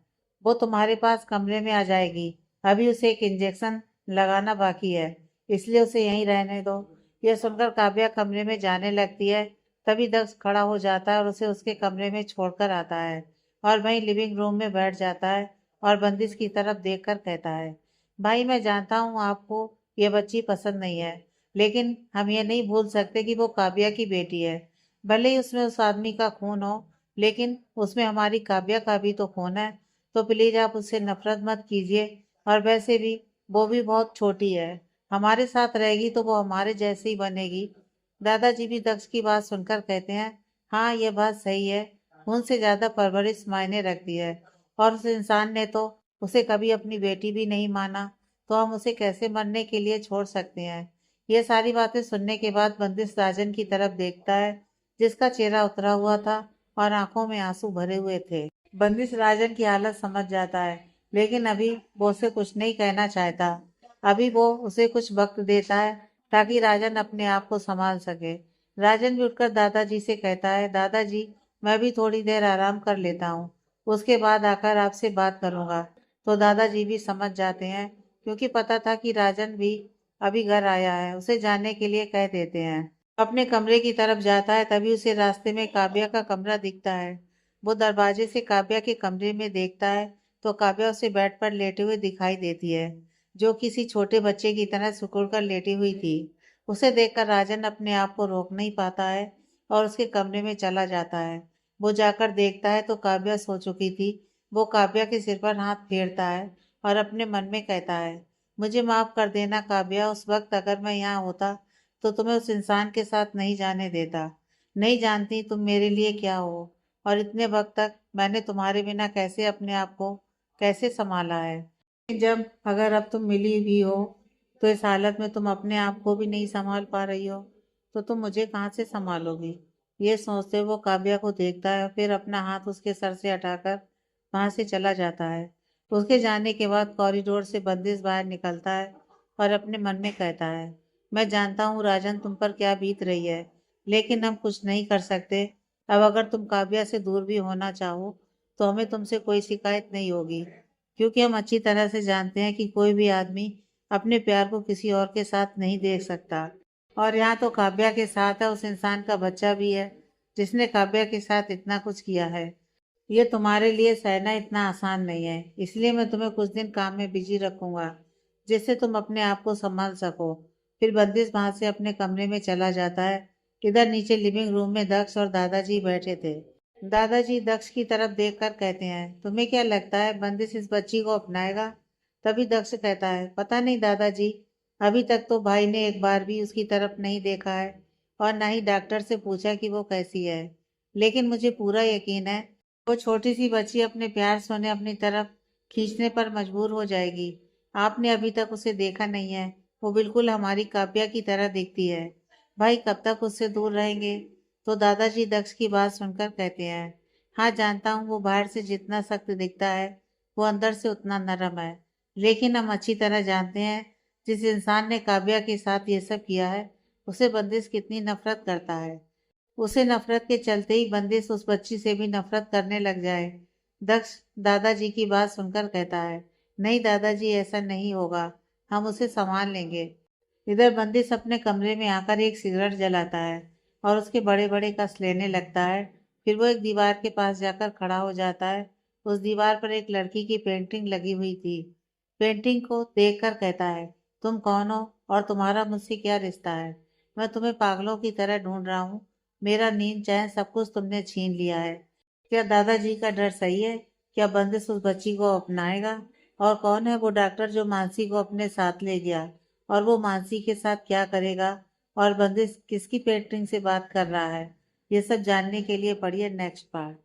Speaker 1: वो तुम्हारे पास कमरे में आ जाएगी। अभी उसे एक इंजेक्शन लगाना बाकी है, इसलिए उसे यहीं रहने दो। यह सुनकर काव्या कमरे में जाने लगती है। तभी दक्ष खड़ा हो जाता है और उसे उसके कमरे में छोड़कर आता है और वहीं लिविंग रूम में बैठ जाता है और बंदिश की तरफ देखकर कहता है, भाई मैं जानता हूँ आपको ये बच्ची पसंद नहीं है, लेकिन हम ये नहीं भूल सकते कि वो काव्या की बेटी है। भले ही उसमें उस आदमी का खून हो, लेकिन उसमें हमारी काव्या का भी तो खून है। तो प्लीज आप उससे नफरत मत कीजिए। और वैसे भी वो भी बहुत छोटी है, हमारे साथ रहेगी तो वो हमारे जैसे ही बनेगी। दादाजी भी दक्ष की बात सुनकर कहते हैं, हाँ ये बात सही है। खून से ज्यादा परवरिश मायने रखती है, और उस इंसान ने तो उसे कभी अपनी बेटी भी नहीं माना, तो हम उसे कैसे मरने के लिए छोड़ सकते हैं। ये सारी बातें सुनने के बाद बंदिश राजन की तरफ देखता है, जिसका चेहरा उतरा हुआ था और आंखों में आंसू भरे हुए थे। बंदिश राजन की हालत समझ जाता है, लेकिन अभी वो उसे कुछ नहीं कहना चाहता। अभी वो उसे कुछ वक्त देता है ताकि राजन अपने आप को संभाल सके। राजन भी उठकर दादाजी से कहता है, दादाजी मैं भी थोड़ी देर आराम कर लेता हूँ, उसके बाद आकर आपसे बात करूंगा। तो दादाजी भी समझ जाते हैं, क्योंकि पता था कि राजन भी अभी घर आया है, उसे जाने के लिए कह देते हैं। अपने कमरे की तरफ जाता है, तभी उसे रास्ते में काव्या का कमरा दिखता है। वो दरवाजे से काव्या के कमरे में देखता है तो काव्या उसे बेड पर लेटे हुए दिखाई देती है, जो किसी छोटे बच्चे की तरह सिकुड़ कर लेटी हुई थी। उसे देखकर राजन अपने आप को रोक नहीं पाता है और उसके कमरे में चला जाता है। वो जाकर देखता है तो काव्या सो चुकी थी। वो काव्या के सिर पर हाथ फेरता है और अपने मन में कहता है, मुझे माफ कर देना काव्या, उस वक्त अगर मैं यहाँ होता तो तुम्हें उस इंसान के साथ नहीं जाने देता। नहीं जानती तुम मेरे लिए क्या हो, और इतने वक्त तक मैंने तुम्हारे बिना कैसे अपने आप को कैसे संभाला है। जब अगर अब तुम मिली भी हो, तो इस हालत में तुम अपने आप को भी नहीं संभाल पा रही हो, तो तुम मुझे कहाँ से संभालोगी। ये सोचते वो काव्या को देखता है, फिर अपना हाथ उसके सर से हटाकर वहां से चला जाता है। उसके जाने के बाद कॉरिडोर से बंदिश बाहर निकलता है और अपने मन में कहता है, मैं जानता हूँ राजन तुम पर क्या बीत रही है, लेकिन हम कुछ नहीं कर सकते। अब अगर तुम काव्या से दूर भी होना चाहो तो हमें तुमसे कोई शिकायत नहीं होगी, क्योंकि हम अच्छी तरह से जानते हैं कि कोई भी आदमी अपने प्यार को किसी और के साथ नहीं देख सकता। और यहाँ तो काव्या के साथ है, उस इंसान का बच्चा भी है जिसने काव्या के साथ इतना कुछ किया है। ये तुम्हारे लिए सहना इतना आसान नहीं है, इसलिए मैं तुम्हें कुछ दिन काम में बिजी रखूंगा, जिससे तुम अपने आप को संभाल सको। फिर बंदिश वहां से अपने कमरे में चला जाता है। इधर नीचे लिविंग रूम में दक्ष और दादाजी बैठे थे। दादाजी दक्ष की तरफ देखकर कहते हैं, तुम्हें क्या लगता है बंदिश इस बच्ची को अपनाएगा। तभी दक्ष कहता है, पता नहीं दादाजी, अभी तक तो भाई ने एक बार भी उसकी तरफ नहीं देखा है और ना ही डॉक्टर से पूछा कि वो कैसी है। लेकिन मुझे पूरा यकीन है वो छोटी सी बच्ची अपने प्यार से उन्हें अपनी तरफ खींचने पर मजबूर हो जाएगी। आपने अभी तक उसे देखा नहीं है, वो बिल्कुल हमारी काव्या की तरह दिखती है। भाई कब तक उससे दूर रहेंगे। तो दादाजी दक्ष की बात सुनकर कहते हैं, हाँ जानता हूँ वो बाहर से जितना सख्त दिखता है वो अंदर से उतना नरम है। लेकिन हम अच्छी तरह जानते हैं जिस इंसान ने काव्या के साथ ये सब किया है उसे बंदिश कितनी नफरत करता है। उसे नफरत के चलते ही बंदिश उस बच्ची से भी नफरत करने लग जाए। दक्ष दादाजी की बात सुनकर कहता है, नहीं दादाजी ऐसा नहीं होगा, हम उसे संभाल लेंगे। इधर बंदिश अपने कमरे में आकर एक सिगरेट जलाता है और उसके बड़े बड़े कस लेने लगता है। फिर वो एक दीवार के पास जाकर खड़ा हो जाता है। उस दीवार पर एक लड़की की पेंटिंग लगी हुई थी। पेंटिंग को देखकर कहता है, तुम कौन हो और तुम्हारा मुझसे क्या रिश्ता है। मैं तुम्हें पागलों की तरह ढूंढ रहा हूँ, मेरा नींद चैन सब कुछ तुमने छीन लिया है। क्या दादाजी का डर सही है। क्या बंदिश उस बच्ची को अपनाएगा। और कौन है वो डॉक्टर जो मानसी को अपने साथ ले गया, और वो मानसी के साथ क्या करेगा। और बंदिश किसकी पेंटिंग से बात कर रहा है। ये सब जानने के लिए पढ़िए नेक्स्ट पार्ट।